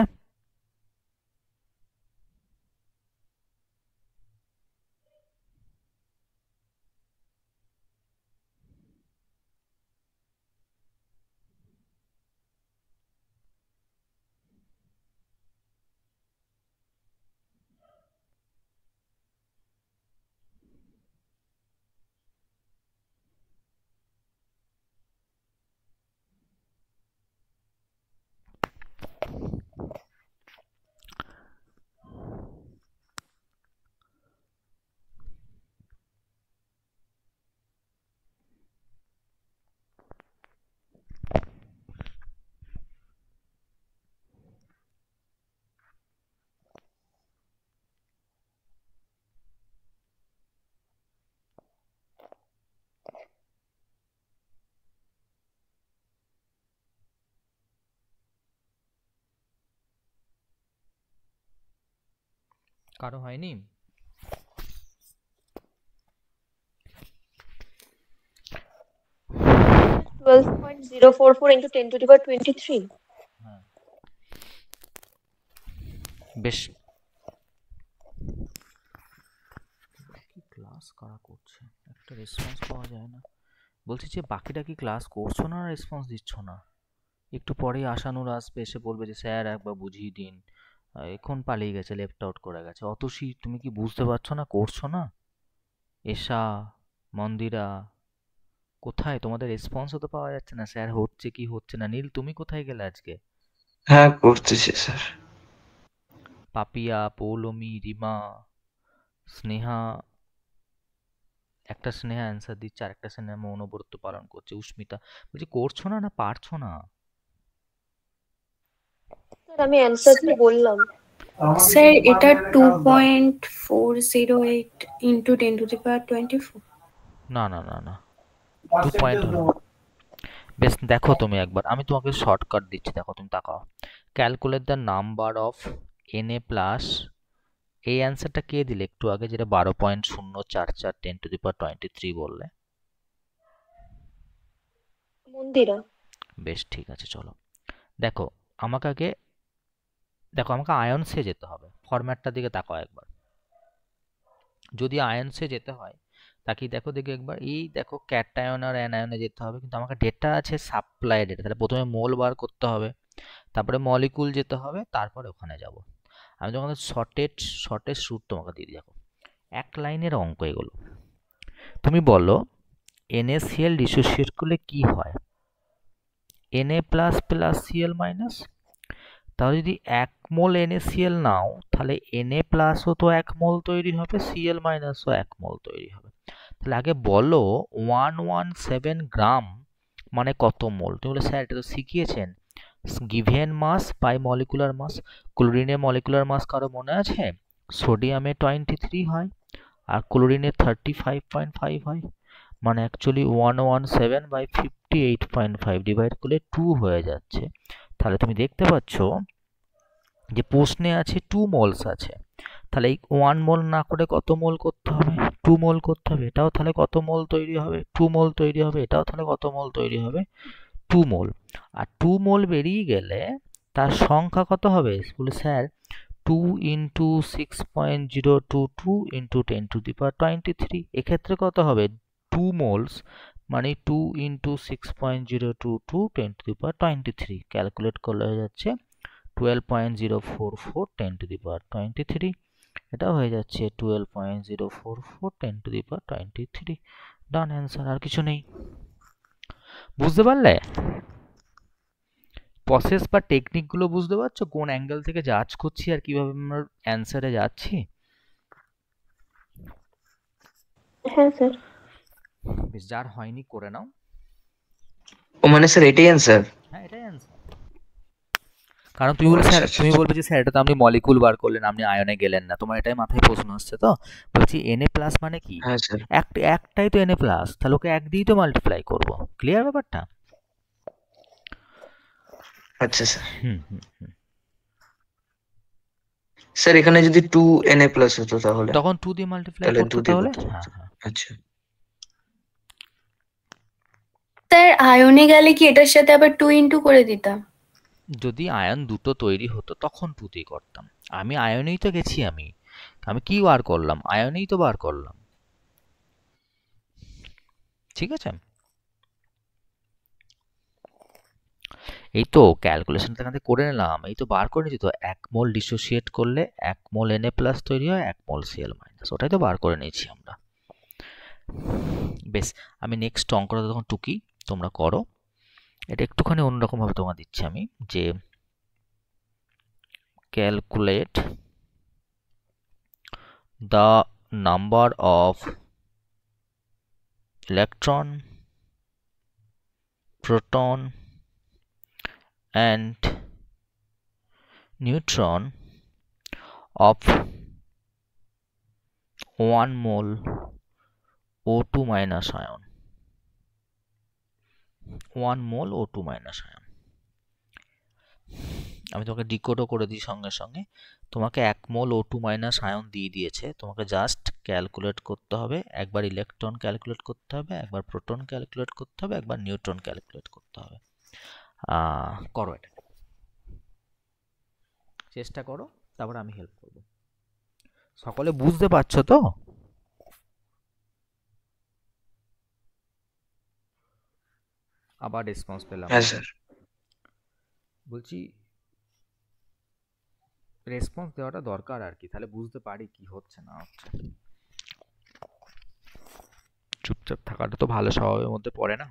কারো হয়নি? 12.044 into 10 to the power 23. হ্যাঁ, বেশ। কি ক্লাস কারা করছে, একটা রেসপন্স পাওয়া যায় না। বলছি যে বাকিটা কি ক্লাস করছো না, রেসপন্স দিচ্ছ না? একটু পরেই আশানুর আসবে, এসে বলবে যে স্যার একবার বুঝিয়ে দিন। এখন পালিয়ে গেছে, লেফট আউট করে গেছে। অতসী, তুমি কি বুঝতে পারছো না, করছো না? এশা, মন্দিরা, কোথায়? তোমাদের রেসপন্সও তো পাওয়া যাচ্ছে না, স্যার হচ্ছে কি হচ্ছে না। নীল, তুমি কোথায় গেলে আজকে? হ্যাঁ করতেছি স্যার। পাপিয়া, পৌলমী, রিমা, স্নেহা, একটা স্নেহা অ্যান্সার দিচ্ছে, আর একটা স্নেহা মৌনব্রত পালন করছে। উস্মিতা, বলছি করছো না, না পারছো না? স্যার আমি অ্যান্সার তো বললাম। স্যার এটা 2.408 into 10 to the power 24. না না না না, 2 পয়েন্ট হলো না। বেশ, দেখো তুমি একবার, আমি তোমাকে শর্টকাট দিচ্ছি, দেখো তুমি তাকাও। Calculate the number of N A plus, এই অ্যান্সারটা কে দিলে একটু আগে, যেটা 12.044 10 to the power 23 বললে? মন্দিরা। বেশ, ঠিক আছে, চলো দেখো। আমাকে আগে দেখো, আমাকে আয়নসে যেতে হবে। ফরম্যাটটার দিকে তাকাও একবার। যদি আয়নসে যেতে হয় তাকে দেখো, দেখি একবার, এই দেখো ক্যাটায়ন আর অ্যানায়নে যেতে হবে, কিন্তু আমাকে ডেটা আছে সাপ্লাই ডেটা। তাহলে প্রথমে মোল বার করতে হবে, তারপরে মলিকুল যেতে হবে, তারপরে ওখানে যাব। আমি তোমাকে শর্টেস্ট রুট তোমাকে দিয়ে দিই। দেখো, এক লাইনের অঙ্ক এগুলো। তুমি বলো NaCl ডিসোসিয়েট করলে কি হয়? Na plus plus Cl minus. তাহলে যদি 1 মোল NaCl নাও, তাহলে Na প্লাসও তো 1 মোল তৈরি হবে, Cl মাইনাসও 1 মোল তৈরি হবে। তাহলে আগে বলো 117 গ্রাম মানে কত মোল? তুমি বলে স্যার এটা তো শিখিয়েছেন, given mass by molecular mass. ক্লোরিনের মলিকুলার মাস কারো মনে আছে? সোডিয়ামে 23 হয় আর ক্লোরিনে 35.5 হয়, মানে অ্যাকচুয়ালি 117 বাই 58.5 ডিভাইড করলে 2 হয়ে যাচ্ছে। তাহলে তুমি দেখতে পাচ্ছ যে প্রশ্নে আছে 2 মোলস আছে। তাহলে এই 1 মোল না করে কত মোল করতে হবে? 2 মোল করতে হবে। এটাও তাহলে কত মোল তৈরি হবে? 2 মোল তৈরি হবে। এটাও তাহলে কত মোল তৈরি হবে? 2 মোল। আর 2 মোল বেরিয়ে গেলে তার সংখ্যা কত হবে? বলে sir 2 into 6.022 into 10 to the power 23। এক্ষেত্রে কত হবে? 2 মোলস মানে 2 into 6.022 10 to the power 23। Calculate করলে হয়ে যাচ্ছে 12.044 10 to the power 23। এটা হয়ে যাচ্ছে 12.044 10 to the power 23। Done answer, আর কিছু নেই। বুঝতে পারলে? প্রসেস বা টেকনিকগুলো বুঝতে পারছো, কোন অ্যাঙ্গেল থেকে জাজ করছি আর কিভাবে আমরা অ্যান্সারে যাচ্ছি? হ্যাঁ স্যার। বেশ, যার হয়নি করে নাও। ও মানে স্যার এটাই অ্যান্সার? হ্যাঁ, এটাই অ্যান্সার। কারণ তুমি বলবে স্যার, তুমি বলবে যে স্যার এটা তো আপনি মলিকুল বার করলেন, আপনি আয়নে গেলেন না, তোমার এটাই মাথায় প্রশ্ন আসছে। তো বলছি Na প্লাস মানে কি? হ্যাঁ স্যার। একটাই তো Na প্লাস, তাহলে ওকে 1 দিয়েই তো মাল্টিপ্লাই করবো। ক্লিয়ার ব্যাপারটা? আচ্ছা স্যার। হুম হুম হুম। স্যার এখানে যদি 2 Na প্লাস হতো তাহলে? তখন 2 দিয়ে মাল্টিপ্লাই তাহলে করতে 2 দিয়ে তাহলে। করতে হ্যাঁ হতো। হ্যাঁ। আচ্ছা। স্যার আয়নে গেলে কি এটার সাথে আবার 2 ইন্টু করে দিতাম? যদি আয়ন দুটো তৈরি হতো তখন 2 দিয়ে করতাম। আমি আয়নেই তো গেছি, আমি আমি কি বার করলাম? আয়নেই তো বার করলাম। ঠিক আছে, এই তো ক্যালকুলেশনটা এখান থেকে করে নিলাম, এই তো বার করে নিয়েছি তো। 1 মোল ডিসোসিয়েট করলে 1 মোল Na প্লাস তৈরি হয়, 1 মোল Cl মাইনাস, ওটাই তো বার করে নিয়েছি আমরা। বেশ, আমি নেক্সট অঙ্কটা তখন টুকি, তোমরা করো। এটা একটুখানি অন্যরকম ভাবে তোমার দিচ্ছি আমি, যে calculate the number of electron, proton and neutron of 1 mole O2 minus ion, 1 mole O2 minus ion। আমি তোমাকে ডিকোডও করে দিই সঙ্গে সঙ্গে। তোমাকে 1 মোল O2 মাইনাস আয়ন দিয়ে দিয়েছে, তোমাকে জাস্ট ক্যালকুলেট করতে হবে। একবার ইলেকট্রন ক্যালকুলেট করতে হবে, একবার প্রোটন ক্যালকুলেট করতে হবে, একবার নিউট্রন ক্যালকুলেট করতে হবে। করো এটা, চেষ্টা করো, তারপর আমি হেল্প করব। সকলে বুঝতে পারছো তো? আবার রেসপন্স পেলাম। হ্যাঁ স্যার। বলছি রেসপন্স দেওয়াটা দরকার আর কি, তাহলে বুঝতে পারি কি হচ্ছে না হচ্ছে। চুপচাপ থাকাটা তো ভালো স্বভাবের মধ্যে পড়ে না।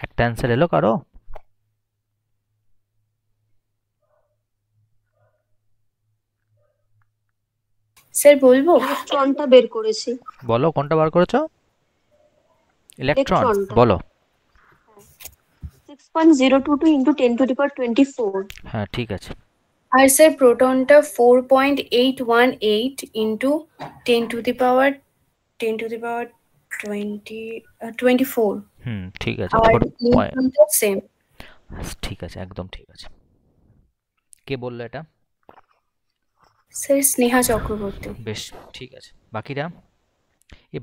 একটা অ্যান্সার এলো কারো? স্যার বলবো? ইলেকট্রনটা বের করেছি। বলো কোনটা বার করেছো? ইলেকট্রন ইলেকট্রনটা বলো। 6.022 into 10 to the power 24। হ্যাঁ ঠিক আছে। আর স্যার প্রোটনটা 4.818 ইন্টু 10 টু দি পাওয়ার 24। ঠিক আছে। আর নিউটনটা সেম। ঠিক আছে, একদম ঠিক আছে। কে বললো এটা? স্যার স্নেহা চক্রবর্তী। বেশ ঠিক আছে। বাকিরা?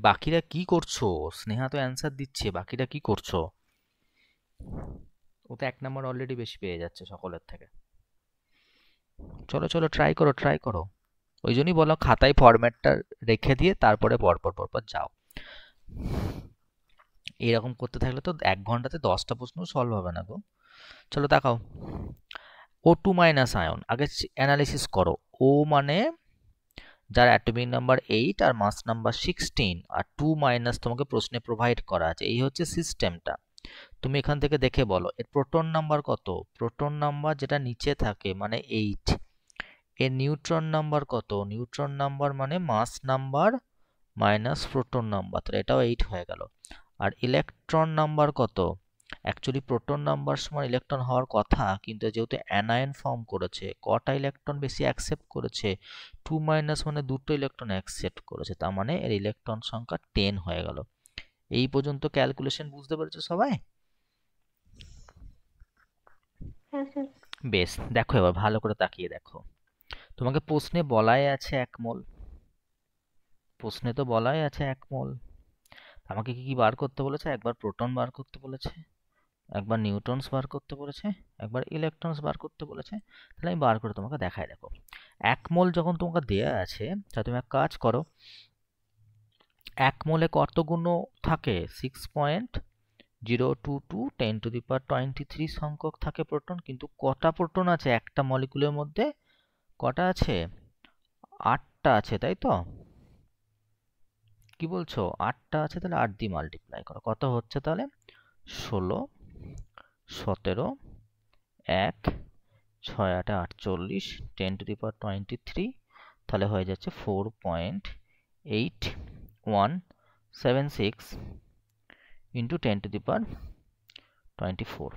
বাকিরা কি করছো? স্নেহা তো অ্যান্সার দিচ্ছে, বাকিরা কি করছো? ও তো 1 নাম্বার অলরেডি বেশি পেয়ে যাচ্ছে সকলের থেকে। চলো চলো ট্রাই করো ট্রাই করো। ওই জন্যই বলো খাতায় ফরম্যাটটা রেখে দিয়ে তারপরে পরপর পরপর যাও। এরকম করতে থাকলে তো 1 ঘন্টাতে 10টা প্রশ্ন সলভ হবে না গো। চলো তাকাও। O2 মাইনাস আয়ন আগে অ্যানালিসিস করো। ও মানে যার অ্যাটমিক নাম্বার 8 আর মাস নাম্বার 16 আর 2 মাইনাস তোমাকে প্রশ্নে প্রোভাইড করা আছে। এই হচ্ছে সিস্টেমটা। তুমি এখান থেকে দেখে বলো এর প্রোটন নাম্বার কত? প্রোটন নাম্বার যেটা নিচে থাকে মানে 8। এর নিউট্রন নাম্বার কত? নিউট্রন নাম্বার মানে মাস নাম্বার মাইনাস প্রোটন নাম্বার, তাহলে এটাও 8 হয়ে গেল। আর ইলেকট্রন নাম্বার কত? অ্যাকচুয়ালি প্রোটন নাম্বার সমান ইলেকট্রন হওয়ার কথা, কিন্তু যেহেতু অ্যানায়ন ফর্ম করেছে কটা ইলেকট্রন বেশি অ্যাকসেপ্ট করেছে? 2 মাইনাস মানে দুটো ইলেকট্রন অ্যাকসেপ্ট করেছে, তার মানে এর ইলেকট্রন সংখ্যা 10 হয়ে গেল। এই পর্যন্ত ক্যালকুলেশন বুঝতে পেরেছো সবাই? হ্যাঁ স্যার। বেশ, দেখো এবার ভালো করে তাকিয়ে দেখো। তোমাকে প্রশ্নে বলাই আছে 1 মোল, প্রশ্নে তো বলাই আছে 1 মোল। আমাকে কি কি বার করতে বলেছে? একবার প্রোটন বার করতে বলেছে, একবার নিউট্রনস বার করতে বলেছে, একবার ইলেকট্রনস বার করতে বলেছে। তাহলে আমি বার করে তোমাকে দেখাই। দেখো 1 মোল যখন তোমাকে দেয়া আছে, তাহলে তুমি এক কাজ করো, 1 মোলে কত গুণ থাকে? 6.022 10 টু দি পাওয়ার 23 সংখ্যক থাকে প্রোটন, কিন্তু কটা প্রোটন আছে একটা মলিকুলের মধ্যে? কটা আছে? 8টা আছে, তাই তো? কি বলছো? 8টা আছে, তাহলে 8 দিয়ে মাল্টিপ্লাই করো। কত হচ্ছে তাহলে? 16, 17, এক 6 8 48 10⁻23, তাহলে হয়ে যাচ্ছে 4.8176 ইন্টু 10⁻24।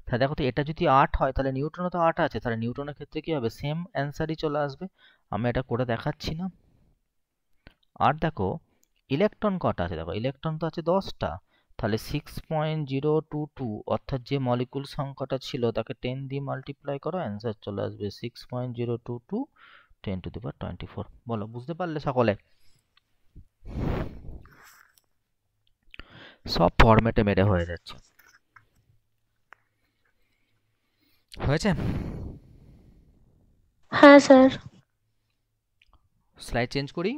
তাহলে দেখো তো এটা যদি 8 হয় তাহলে নিউটনও তো 8 আছে, তাহলে নিউটনের ক্ষেত্রে কি হবে, সেম অ্যান্সারই চলে আসবে। আমি এটা করে দেখাচ্ছি না। আর দেখো ইলেকট্রন কটা আছে, দেখো ইলেকট্রন তো আছে 10টা, তাহলে 6.022 অর্থাৎ যে মলিকুল সংখ্যাটা ছিল তাকে 10 দিয়ে মাল্টিপ্লাই করো, অ্যান্সার চলে আসবে 6.022 10⁻24। বলো, বুঝতে পারলে সকলে? সব ফরম্যাটে মেরে হয়ে যাচ্ছে। হয়েছে? হ্যাঁ স্যার। স্লাইড চেঞ্জ করি।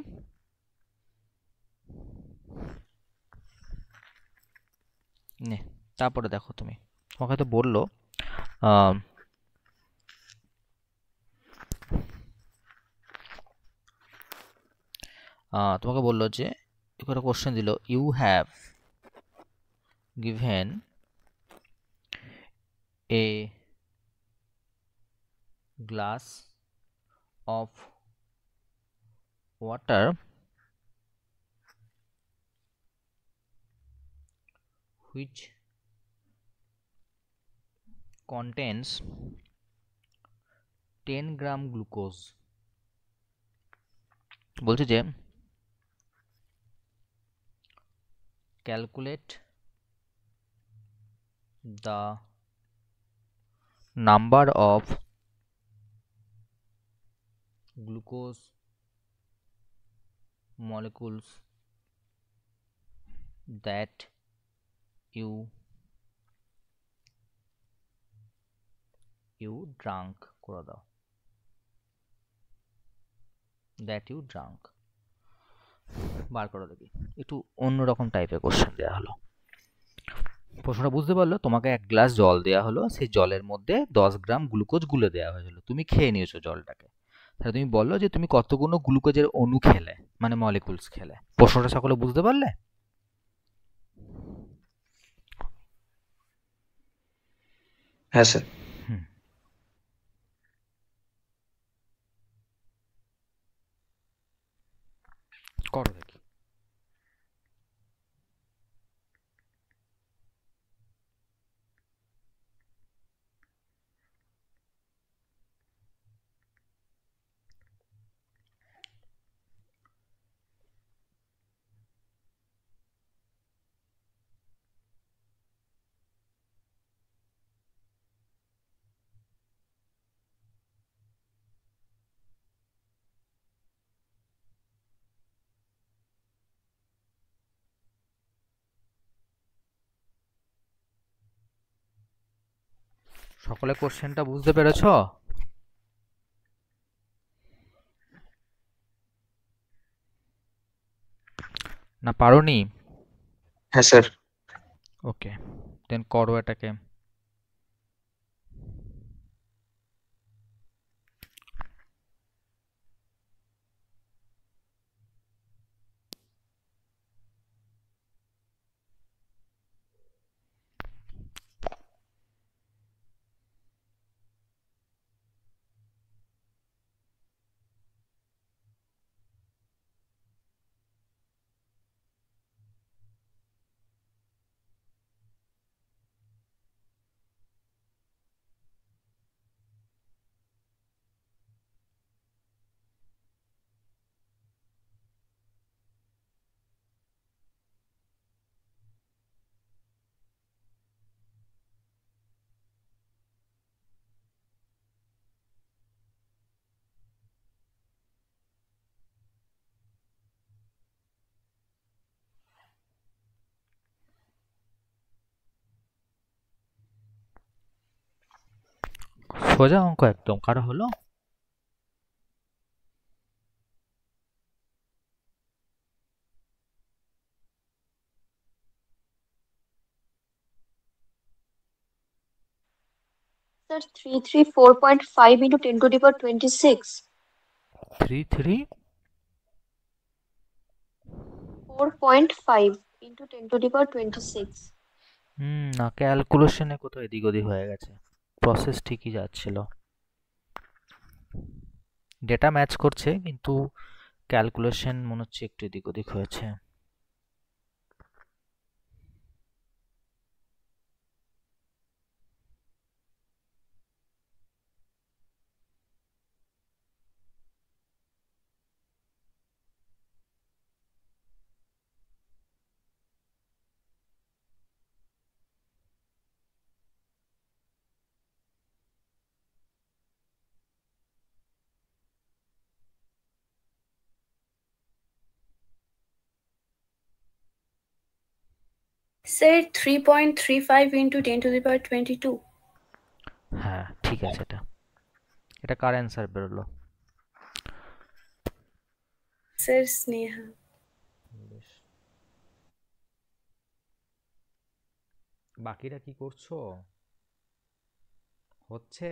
নে, তারপরে দেখো তুমি, তোমাকে তো বললো তোমাকে বললো যে একটা কোশ্চেন দিল, you have given a glass of water which contains 10 gram glucose. বলছে যে calculate the number of glucose molecules that you drank করে দাও, that you drank বার করো দেখি। একটু অন্যরকম টাইপের কোশ্চেন দেওয়া হলো। প্রশ্নটা বুঝতে পারলো? তোমাকে এক গ্লাস জল দেওয়া হলো, সেই জলের মধ্যে 10 গ্রাম গ্লুকোজ গুলে দেওয়া হয়েছিল, তুমি খেয়ে নিয়েছো জলটাকে। তাহলে তুমি বললো যে তুমি কতগুলো গ্লুকোজের অণু খেলে, মানে মলিকুলস খেলে। প্রশ্নটা সকলে বুঝতে পারলে? হ্যাঁ স্যার। করো দেখি। সকলে কোশ্চেনটা বুঝতে পেরেছো? না পারোনি? হ্যাঁ স্যার। ওকে, দেন করো এটাকে। সোজা অঙ্ক একদম। কারো হলো? Sir, 334.5 into 10 to the power 26. 3 4.5 into 10 to the power 26. না, ক্যালকুলেশনে কোথাও এদিক ওদিক হয়ে গেছে। প্রসেস ঠিকই যাচ্ছিল, ডেটা ম্যাচ করছে, কিন্তু ক্যালকুলেশন মনে হচ্ছে একটু এদিক ওদিক হয়েছে। Sir, 3.35 into 10 to the power 22. হ্যাঁ ঠিক আছে, এটা কার অ্যান্সার বেরোলো? Sir, Sneha. বেশ, বাকিরা কি করছো? হচ্ছে?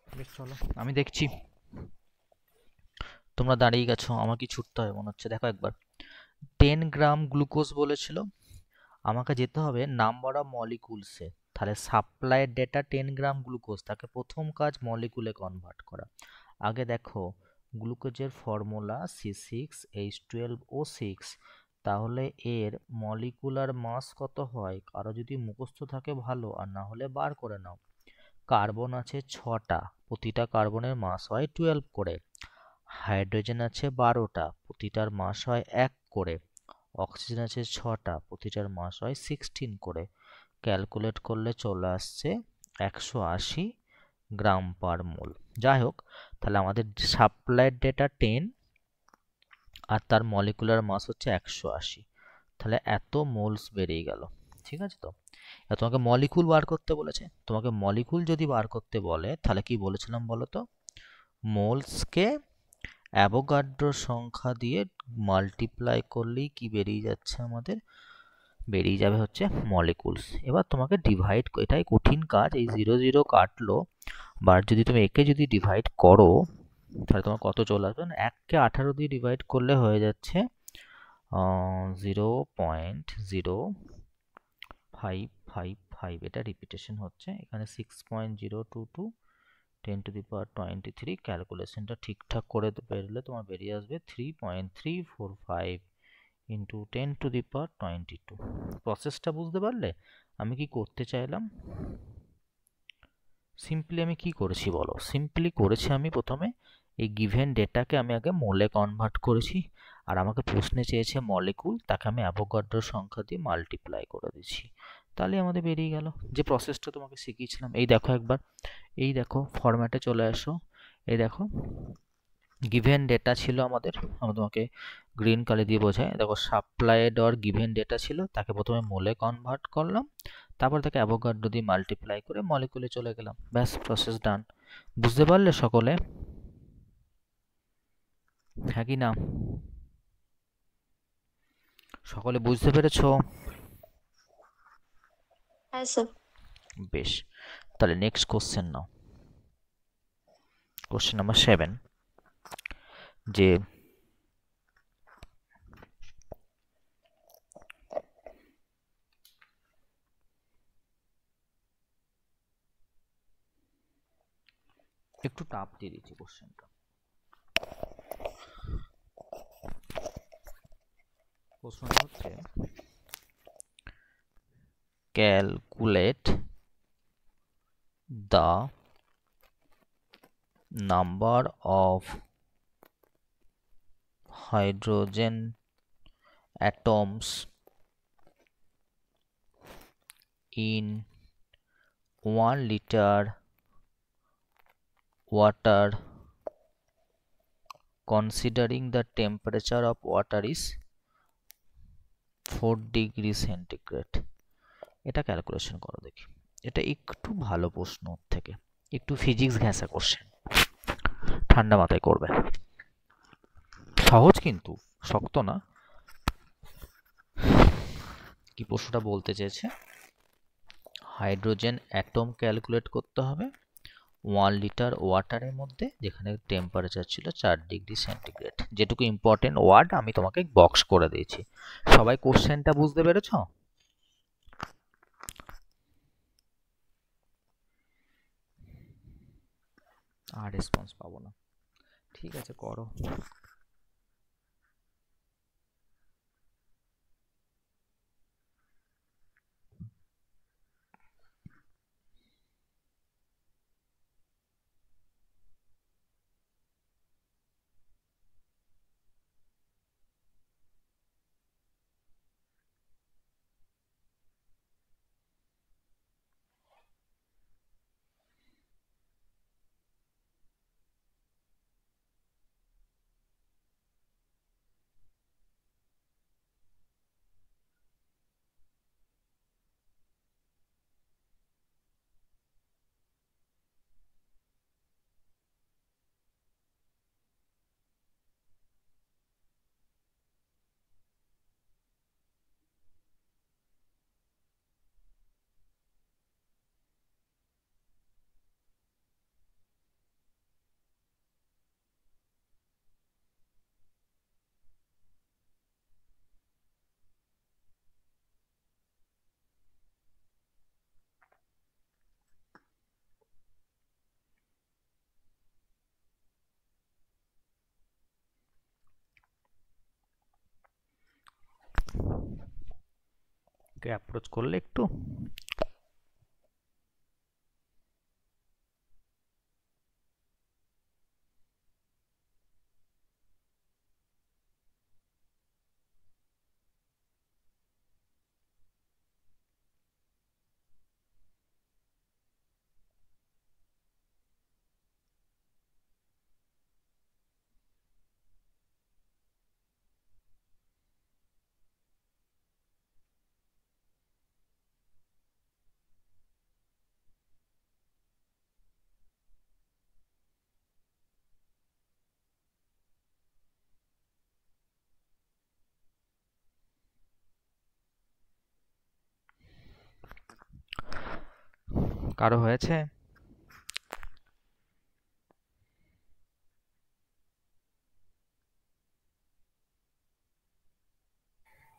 বেশ চলো, আমি দেখছি। তোমরা দাঁড়িয়ে গেছো, আমাকে ছুটতে হবে মনে হচ্ছে। দেখো একবার, 10 গ্রাম গ্লুকোজ বলেছিল, আমাকে যেতে হবে নাম্বার অফ মলিকুলসে। তাহলে সাপ্লাইয়ের ডেটা 10 গ্রাম গ্লুকোজ, তাকে প্রথম কাজ মলিকুলে কনভার্ট করা। আগে দেখো গ্লুকোজের ফর্মুলা C6H12O6, তাহলে এর মলিকুলার মাস কত হয়? কারো যদি মুখস্থ থাকে ভালো, আর না হলে বার করে নাও। কার্বন আছে 6টা, প্রতিটা কার্বনের মাস হয় 12 করে। হাইড্রোজেন আছে 12টা, প্রতিটার মাস হয় 1 করে। অক্সিজেন আছে 6টা, প্রতিটার মাস হয় 16 করে। ক্যালকুলেট করলে চলে আসছে 180 গ্রাম পার মোল। যাই হোক, তাহলে আমাদের সাপ্লাইড ডেটা 10 আর তার মলিকুলার মাস হচ্ছে 180, তাহলে এত মোলস বেরিয়ে গেল। ঠিক আছে, তো এবার তোমাকে মলিকুল বার করতে বলেছে। তোমাকে মলিকুল যদি বার করতে বলে তাহলে কি বলেছিলাম বলো তো? মোলসকে অ্যাভোগাড্রো সংখ্যা দিয়ে মাল্টিপ্লাই করলেই কি বেরিয়ে যাচ্ছে আমাদের? বেরিয়ে যাবে হচ্ছে মলিকুলস। এবার তোমাকে ডিভাইড, এটাই কঠিন কাজ, এই 0 0 কাটলো, বাট যদি তুমি একে যদি ডিভাইড করো তাহলে তোমার কত চলে আসবে? 1কে 18 দিয়ে ডিভাইড করলে হয়ে যাচ্ছে 0.0555। এটা রিপিটেশন হচ্ছে, এখানে 6.022 10 to the power 23। ক্যালকুলেশনটা ঠিকঠাক করে বেরোলে তোমার বেরিয়ে আসবে 3.345 ইন্টু 10 to the power 22। প্রসেসটা বুঝতে পারলে আমি কি করতে চাইলাম? সিম্পলি আমি কি করেছি বলো? সিম্পলি করেছি আমি প্রথমে এই গিভেন ডেটাকে আমি আগে মোলে কনভার্ট করেছি, আর আমাকে প্রশ্নে চেয়েছে মলিকুল, তাকে আমি অ্যাভোগাড্রো সংখ্যা দিয়ে মাল্টিপ্লাই করে দিচ্ছি, তাহলে আমাদের বেরিয়ে গেল যে প্রসেসটা তোমাকে শিখিয়েছিলাম। এই দেখো একবার, এই দেখো ফরম্যাটে চলে আসো, এই দেখো গিভেন ডেটা ছিল আমাদের, আমি তোমাকে গ্রিন কালার দিয়ে বোঝাই। দেখো সাপ্লাইড অর গিভেন ডেটা ছিল, তাকে প্রথমে মোলে কনভার্ট করলাম, তারপর তাকে অ্যাভোগাড্রো দিয়ে মাল্টিপ্লাই করে মলিকুলে চলে গেলাম, ব্যাস প্রসেস ডান। বুঝতে পারলে সকলে? হ্যাঁ কি না? সকলে বুঝতে পেরেছো? হ্যাঁ স্যার। বেশ, তাহলে নেক্সট কোশ্চেন নাও। কোশ্চেন নাম্বার 7, যে একটু টাপ দিয়ে দিচ্ছি কোশ্চেনটা। প্রশ্নটা হচ্ছে calculate the number of hydrogen atoms in 1 liter water considering the temperature of water is 4 degree centigrade। এটা ক্যালকুলেশন করো দেখি। এটা একটু ভালো প্রশ্ন থেকে, একটু ফিজিক্স ঘেঁষা কোশ্চেন, ঠান্ডা মাথায় করবে, সহজ কিন্তু শক্ত না। কি প্রশ্নটা বলতে চেয়েছে? হাইড্রোজেন অ্যাটম ক্যালকুলেট করতে হবে 1 লিটার ওয়াটারের মধ্যে, যেখানে টেম্পারেচার ছিল 4 ডিগ্রি সেন্টিগ্রেড। যেটুকু ইম্পর্টেন্ট ওয়ার্ড আমি তোমাকে বক্স করে দিয়েছি। সবাই কোশ্চেনটা বুঝতে পেরেছো? আর রেসপন্স পাবো না, ঠিক আছে করো। অ্যাপ্রোচ করলে একটু। কারো হয়েছে?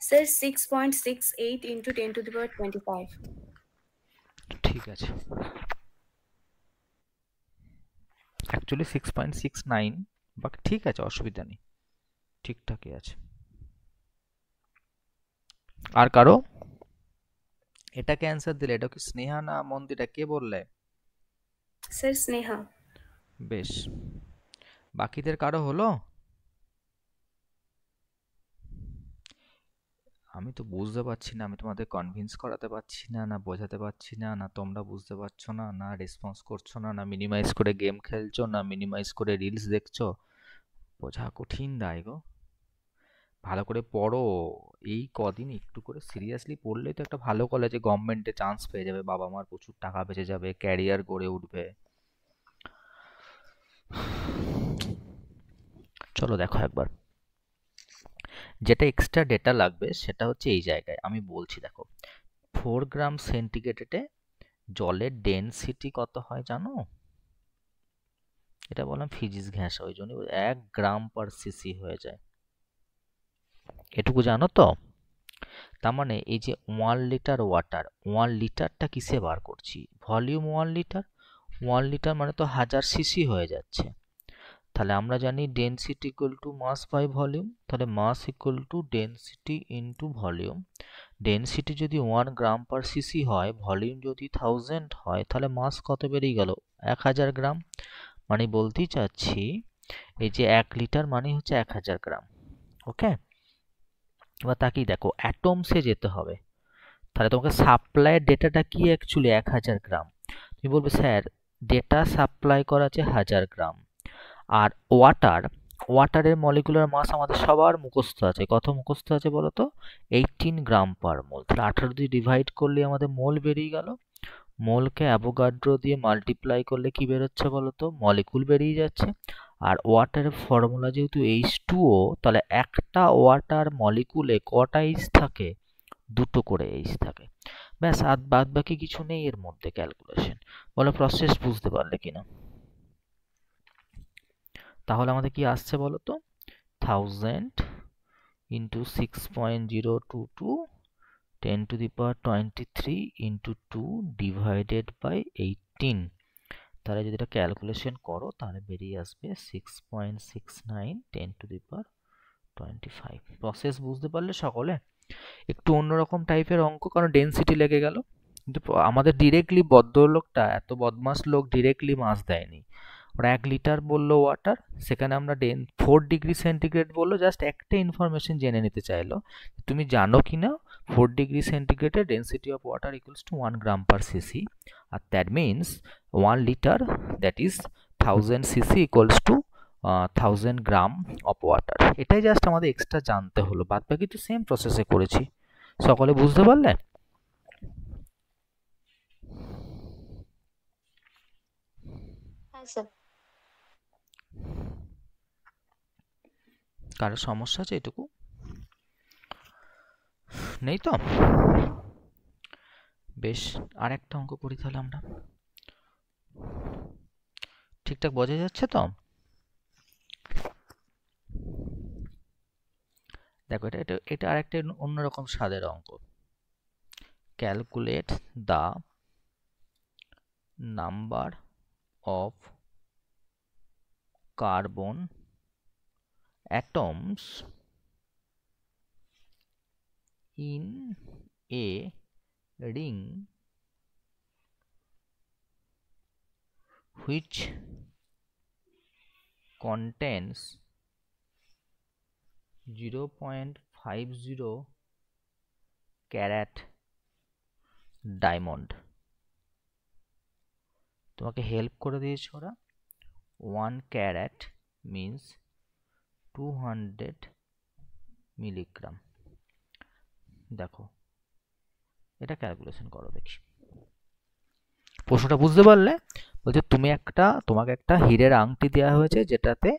Sir, 6.68 into 10 to the power 25. ঠিক আছে, অ্যাকচুয়ালি 6.69, বাট ঠিক আছে, অসুবিধা নেই, ঠিকঠাকই আছে। আর কারো? এটাকে অ্যান্সার দিলে, এটা কি স্নেহা না মন্দিরা, কে বললে? Sir, Sneha. বেশ, বাকিদের কারো হলো? আমি তো বুঝতে পারছি না, আমি তোমাদের কনভিন্স করাতে পারছি না, না বোঝাতে পারছি না, না তোমরা বুঝতে পারছো না, না রেসপন্স করছো না, না মিনিমাইজ করে গেম খেলছো, না মিনিমাইজ করে রিলস দেখছো। বোঝা কঠিন দায় গো। ভালো করে পড়ো, এই কদিন একটু করে সিরিয়াসলি পড়লেই তো একটা ভালো কলেজে গভর্নমেন্টে চান্স পেয়ে যাবে, বাবা মার প্রচুর টাকা বেঁচে যাবে, ক্যারিয়ার গড়ে উঠবে। চলো দেখো একবার, যেটা এক্সট্রা ডেটা লাগবে সেটা হচ্ছে এই জায়গায় আমি বলছি। দেখো 4 গ্রাম সেন্টিগ্রেডে জলের ডেনসিটি কত হয় জানো? এটা বললাম ফিজিক্স ঘেঁষা, ওই জন্য 1 গ্রাম পার সিসি হয়ে যায়, এটুকু জানো তো? তার মানে এই যে 1 লিটার ওয়াটার, 1 লিটারটা কিসে বার করছি? ভলিউম 1 লিটার, 1 লিটার মানে তো 1000 সিসি হয়ে যাচ্ছে। তাহলে আমরা জানি density equal to mass by volume, তাহলে mass equal to density into volume. Density যদি 1 গ্রাম পার সিসি হয়, ভলিউম যদি 1000 হয়, তাহলে মাস কত বেরিয়ে গেল? 1000 গ্রাম। মানে বলতেই চাচ্ছি এই যে 1 লিটার মানে হচ্ছে 1000 গ্রাম। ওকে, এবার তাকিয়ে দেখো অ্যাটমসে যেতে হবে, তাহলে তোমাকে সাপ্লাইয়ের ডেটাটা কি অ্যাকচুয়ালি 1000 গ্রাম। তুমি বলবে স্যার ডেটা সাপ্লাই করা আছে 1000 গ্রাম, আর ওয়াটারের মলিকুলার মাস আমাদের সবার মুখস্থ আছে। কত মুখস্থ আছে বলো তো? 18 গ্রাম পার মোল। তাহলে 18 দিয়ে ডিভাইড করলে আমাদের মোল বেরিয়ে গেল। মোলকে অ্যাভোগাড্রো দিয়ে মাল্টিপ্লাই করলে কি বেরোচ্ছে বলো তো? মলিকুল বেরিয়ে যাচ্ছে। আর ওয়াটারের ফর্মুলা যেহেতু H2O, তাহলে একটা ওয়াটার মলিকুলে কটা H থাকে? দুটো করে H থাকে। ব্যাস, আর বাদ বাকি কিছু নেই এর মধ্যে ক্যালকুলেশন। বলো প্রসেস বুঝতে পারলে কিনা? তাহলে আমাদের কি আসছে বলো তো? 1000 into 6.022 10 to the power 23 into 2 divided by 18। তাহলে যদি এটা ক্যালকুলেশন করো তাহলে বেরিয়ে আসবে 6.69 10 to the power 25। প্রসেস বুঝতে পারলে সকলে? একটু অন্যরকম টাইপের অঙ্ক, কারণ ডেনসিটি লেগে গেল, কিন্তু আমাদের ডিরেক্টলি ভদ্রলোকটা এত বদমাস লোক ডিরেক্টলি মাস দেয়নি। ওরা 1 লিটার বললো ওয়াটার, সেখানে আমরা 4 ডিগ্রি সেন্টিগ্রেড বললো, জাস্ট একটা ইনফরমেশন জেনে নিতে চাইলো তুমি জানো কি না 4 ডিগ্রি সেন্টিগ্রেডের density of water equals to 1 gram per CC, আর that means 1 litre that is 1000 CC equals to 1000 gram of water. এটাই জাস্ট আমাদের এক্সট্রা জানতে হলো, বাদ বাকি তো সেম প্রসেসে করেছি। সকলে বুঝতে পারলে? হ্যাঁ স্যার। কারো সমস্যা আছে এটুকু? নেই তো? বেশ, আর একটা অঙ্ক করি তাহলে আমরা। ঠিকঠাক বোঝা যাচ্ছে তো? দেখো এটা এটা এটা আরেকটা অন্যরকম স্বাদের অঙ্ক। Calculate the number of carbon atoms in a ring which contains 0.50 carat diamond। তোমাকে হেল্প করে দিয়েছে ওরা। 1 carat means 200 মিলিগ্রাম। দেখো এটা ক্যালকুলেশন করো দেখি। প্রশ্নটা বুঝতে পারলে? বলছে তোমাকে একটা হীরের আংটি দেওয়া হয়েছে যেটাতে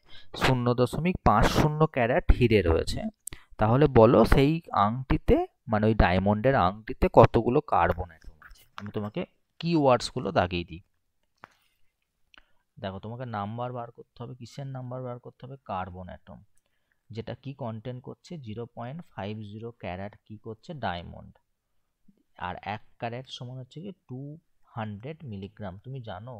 0.50 ক্যারেট হিরে রয়েছে। তাহলে বলো সেই আংটিতে, মানে ওই ডায়মন্ডের আংটিতে কতগুলো কার্বন অ্যাটম আছে। আমি তোমাকে কিওয়ার্ডস গুলো দাগিয়ে দিই। দেখো তোমাকে নাম্বার বার করতে হবে। কিসের নাম্বার বার করতে হবে? কার্বন অ্যাটম, যেটা কি কন্টেন্ট করছে 0.50 ক্যারেট কি করছে ডায়মন্ড। আর 1 ক্যারেট সমান হচ্ছে কি 200 মিলিগ্রাম। তুমি জানো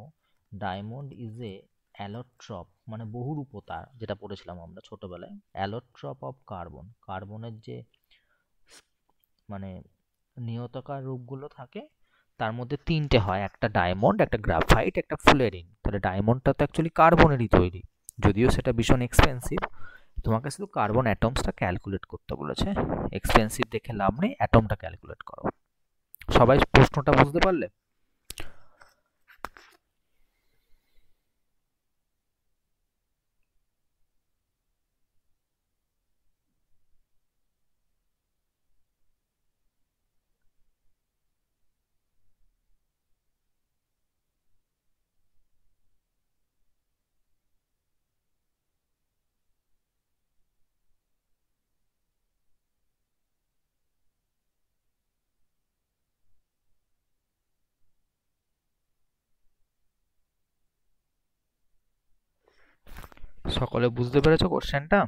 ডায়মন্ড ইজ এ অ্যালোট্রপ, মানে বহুরূপতার, যেটা পড়েছিলাম আমরা ছোটবেলায়। অ্যালোট্রপ অফ কার্বন, কার্বনের যে মানে নিয়তকার রূপগুলো থাকে তার মধ্যে 3টে হয়, একটা ডায়মন্ড, একটা গ্রাফাইট, একটা ফুলেরিন। তাহলে ডায়মন্ডটা তো অ্যাকচুয়ালি কার্বনেরই তৈরি, যদিও সেটা ভীষণ এক্সপেন্সিভ। তোমাকে শুধু কার্বন অ্যাটমসটা ক্যালকুলেট করতে বলেছে। এক্সপেন্সিভ দেখে লাভ নেই, অ্যাটমটা ক্যালকুলেট করো। সবাই প্রশ্নটা বুঝতে পারলে? সকলে বুঝতে পেরেছো কোশ্চেনটা?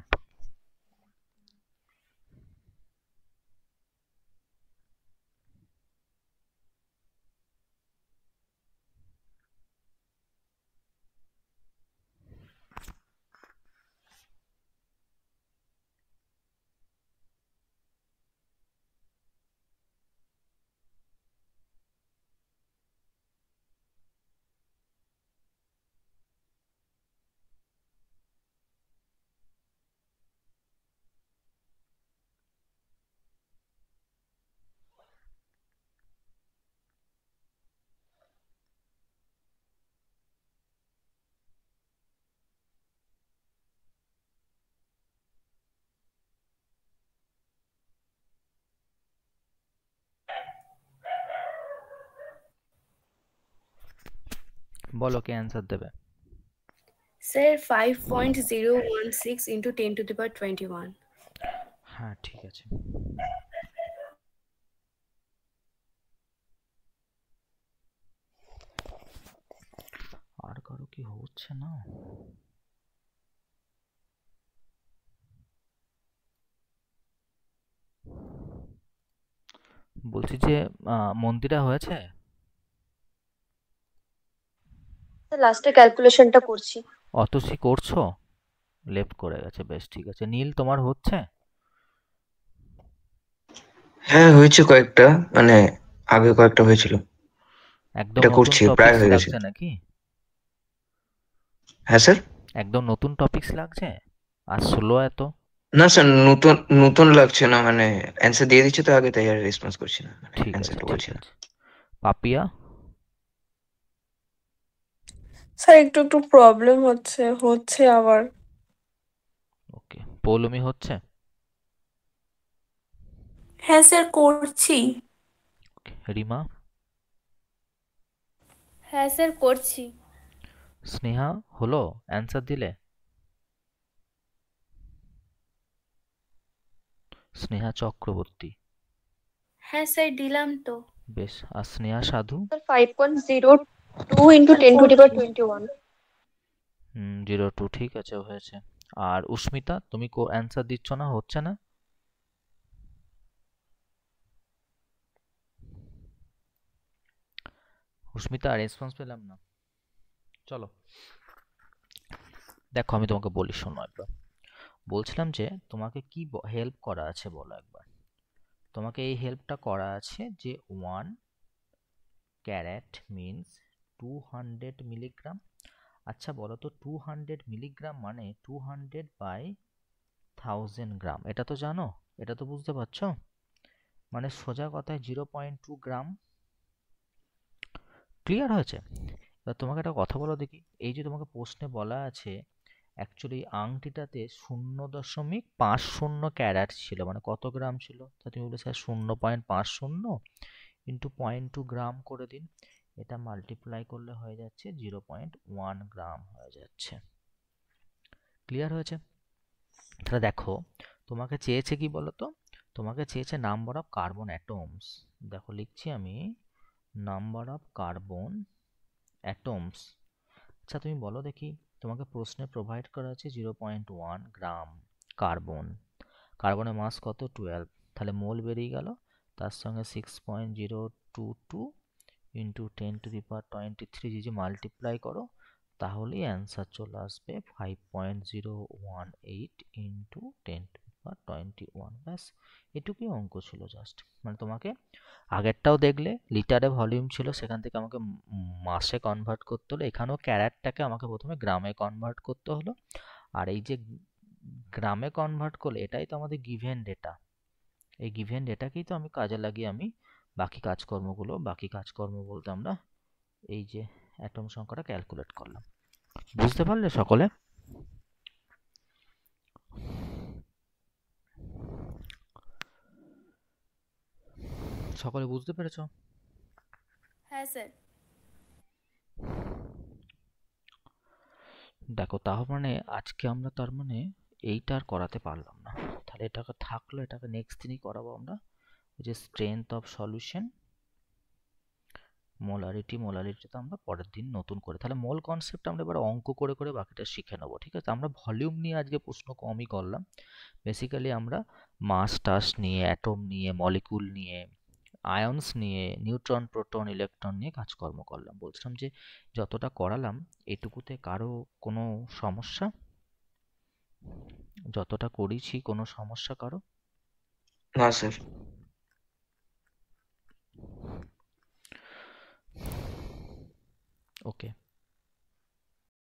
বলো কে অ্যান্সার দেবে? Sir, 5.016 into 10 to the power 21. হ্যাঁ ঠিক আছে। হচ্ছে না। বলছি যে মন্দিরা হয়েছে? লাস্টে ক্যালকুলেশনটা করছি। অতসী করছো? লেফট করে গেছে, বেশ ঠিক আছে। নীল তোমার হচ্ছে? হ্যাঁ হয়েছে কয়েকটা, মানে আগে কয়েকটা হয়েছিল। একদম এটা নতুন করছি, প্রায় টপিকস হয়ে গেছে। লাগছে নাকি? হ্যাঁ স্যার। একদম নতুন টপিকস লাগছে? আর স্লো এত? না স্যার, নতুন নতুন লাগছে না, মানে অ্যান্সার দিয়ে দিচ্ছে তো আগে, তাই আর রেসপন্স করছি না, মানে ঠিক আছে, অ্যান্সারটা ঠিক বলছি না। আছে। পাপিয়া? স্যার একটু একটু প্রবলেম হচ্ছে হচ্ছে আবার। ওকে। পৌলমি হচ্ছে? হ্যাঁ স্যার করছি। ওকে। রিমা? হ্যাঁ স্যার করছি। স্নেহা হলো? অ্যান্সার দিলে? স্নেহা চক্রবর্তী? হ্যাঁ স্যার দিলাম তো। বেশ। আর স্নেহা সাধু? 5.02 into 10 to the power 21. 02, ঠিক আছে, হয়েছে। আর উস্মিতা, তুমি অ্যান্সার দিচ্ছ না, হচ্ছে না? উস্মিতা রেসপন্স পেলাম না। চলো দেখো, আমি তোমাকে বলি, শোনো একবার। বলছিলাম যে তোমাকে কি হেল্প করা আছে বলো একবার। তোমাকে এই হেল্পটা করা আছে যে 1 ক্যারেট মিনস 200 মিলিগ্রাম। আচ্ছা বলো তো 200 মিলিগ্রাম মানে 200 বাই 1000 গ্রাম, এটা তো জানো? এটা তো বুঝতে পারছো? মানে সোজা কথায় 0.2 গ্রাম। ক্লিয়ার হয়েছে? এবার তোমাকে একটা কথা বলো দেখি, এই যে তোমাকে প্রশ্নে বলা আছে অ্যাকচুয়ালি আংটিটাতে 0.50 ক্যারেট ছিল, মানে কত গ্রাম ছিল? তা তুমি বলে স্যার 0.50 ইন্টু 0.2 গ্রাম করে দিন। এটা মাল্টিপ্লাই করলে হয়ে যাচ্ছে 0.1 গ্রাম হয়ে যাচ্ছে। ক্লিয়ার হয়েছে? তাহলে দেখো তোমাকে চেয়েছে কি বলতো, তোমাকে চেয়েছে নাম্বার অফ কার্বন অ্যাটমস। দেখো লিখছি আমি, নাম্বার অফ কার্বন অ্যাটমস। আচ্ছা তুমি বলো দেখি, তোমাকে প্রশ্নে প্রোভাইড করা আছে 0.1 গ্রাম কার্বন। কার্বনের মাস কত? 12। তাহলে মোল বেরিয়ে গেল, তার সঙ্গে 6.022 ইন্টু 10⁻23 যদি মাল্টিপ্লাই করো, তাহলেই অ্যান্সার চলে আসবে 5.018 ইন্টু 10⁻21। ব্যাস, এটুকুই অঙ্ক ছিল জাস্ট। মানে তোমাকে আগেরটাও দেখলে লিটারে ভলিউম ছিল, সেখান থেকে আমাকে মাসে কনভার্ট করতে হলো, এখানেও ক্যারেটটাকে আমাকে প্রথমে গ্রামে কনভার্ট করতে হলো। আর এই যে গ্রামে কনভার্ট করলে, এটাই তো আমাদের গিভেন ডেটা। এই গিভেন ডেটাকেই তো আমি কাজে লাগিয়ে আমি বাকি কাজকর্ম বলতে আমরা এই যে অ্যাটম সংখ্যাটা ক্যালকুলেট করলাম। বুঝতে পারলে সকলে? সকলে বুঝতে পেরেছো? হ্যাঁ স্যার। দেখো তার মানে আজকে আমরা তার মানে এইটা আর করাতে পারলাম না, তাহলে এটাকে থাকলো, এটাকে নেক্সট দিনই করাবো আমরা। ওই যে স্ট্রেংথ অফ সলিউশন, মোলারিটিটা আমরা পরের দিন নতুন করে, তাহলে মোল কনসেপ্ট আমরা এবার অঙ্ক করে করে বাকিটা শিখে নেবো, ঠিক আছে? আমরা ভলিউম নিয়ে আজকে প্রশ্ন কমই করলাম। বেসিক্যালি আমরা মাস টাস নিয়ে, অ্যাটম নিয়ে, মলিকুল নিয়ে, আয়ন্স নিয়ে, নিউট্রন, প্রোটন, ইলেকট্রন নিয়ে কাজকর্ম করলাম। বলছিলাম যে যতটা করালাম এটুকুতে কারো কোনো সমস্যা? যতটা করেছি কোনো সমস্যা কারো? না স্যার। ওকে।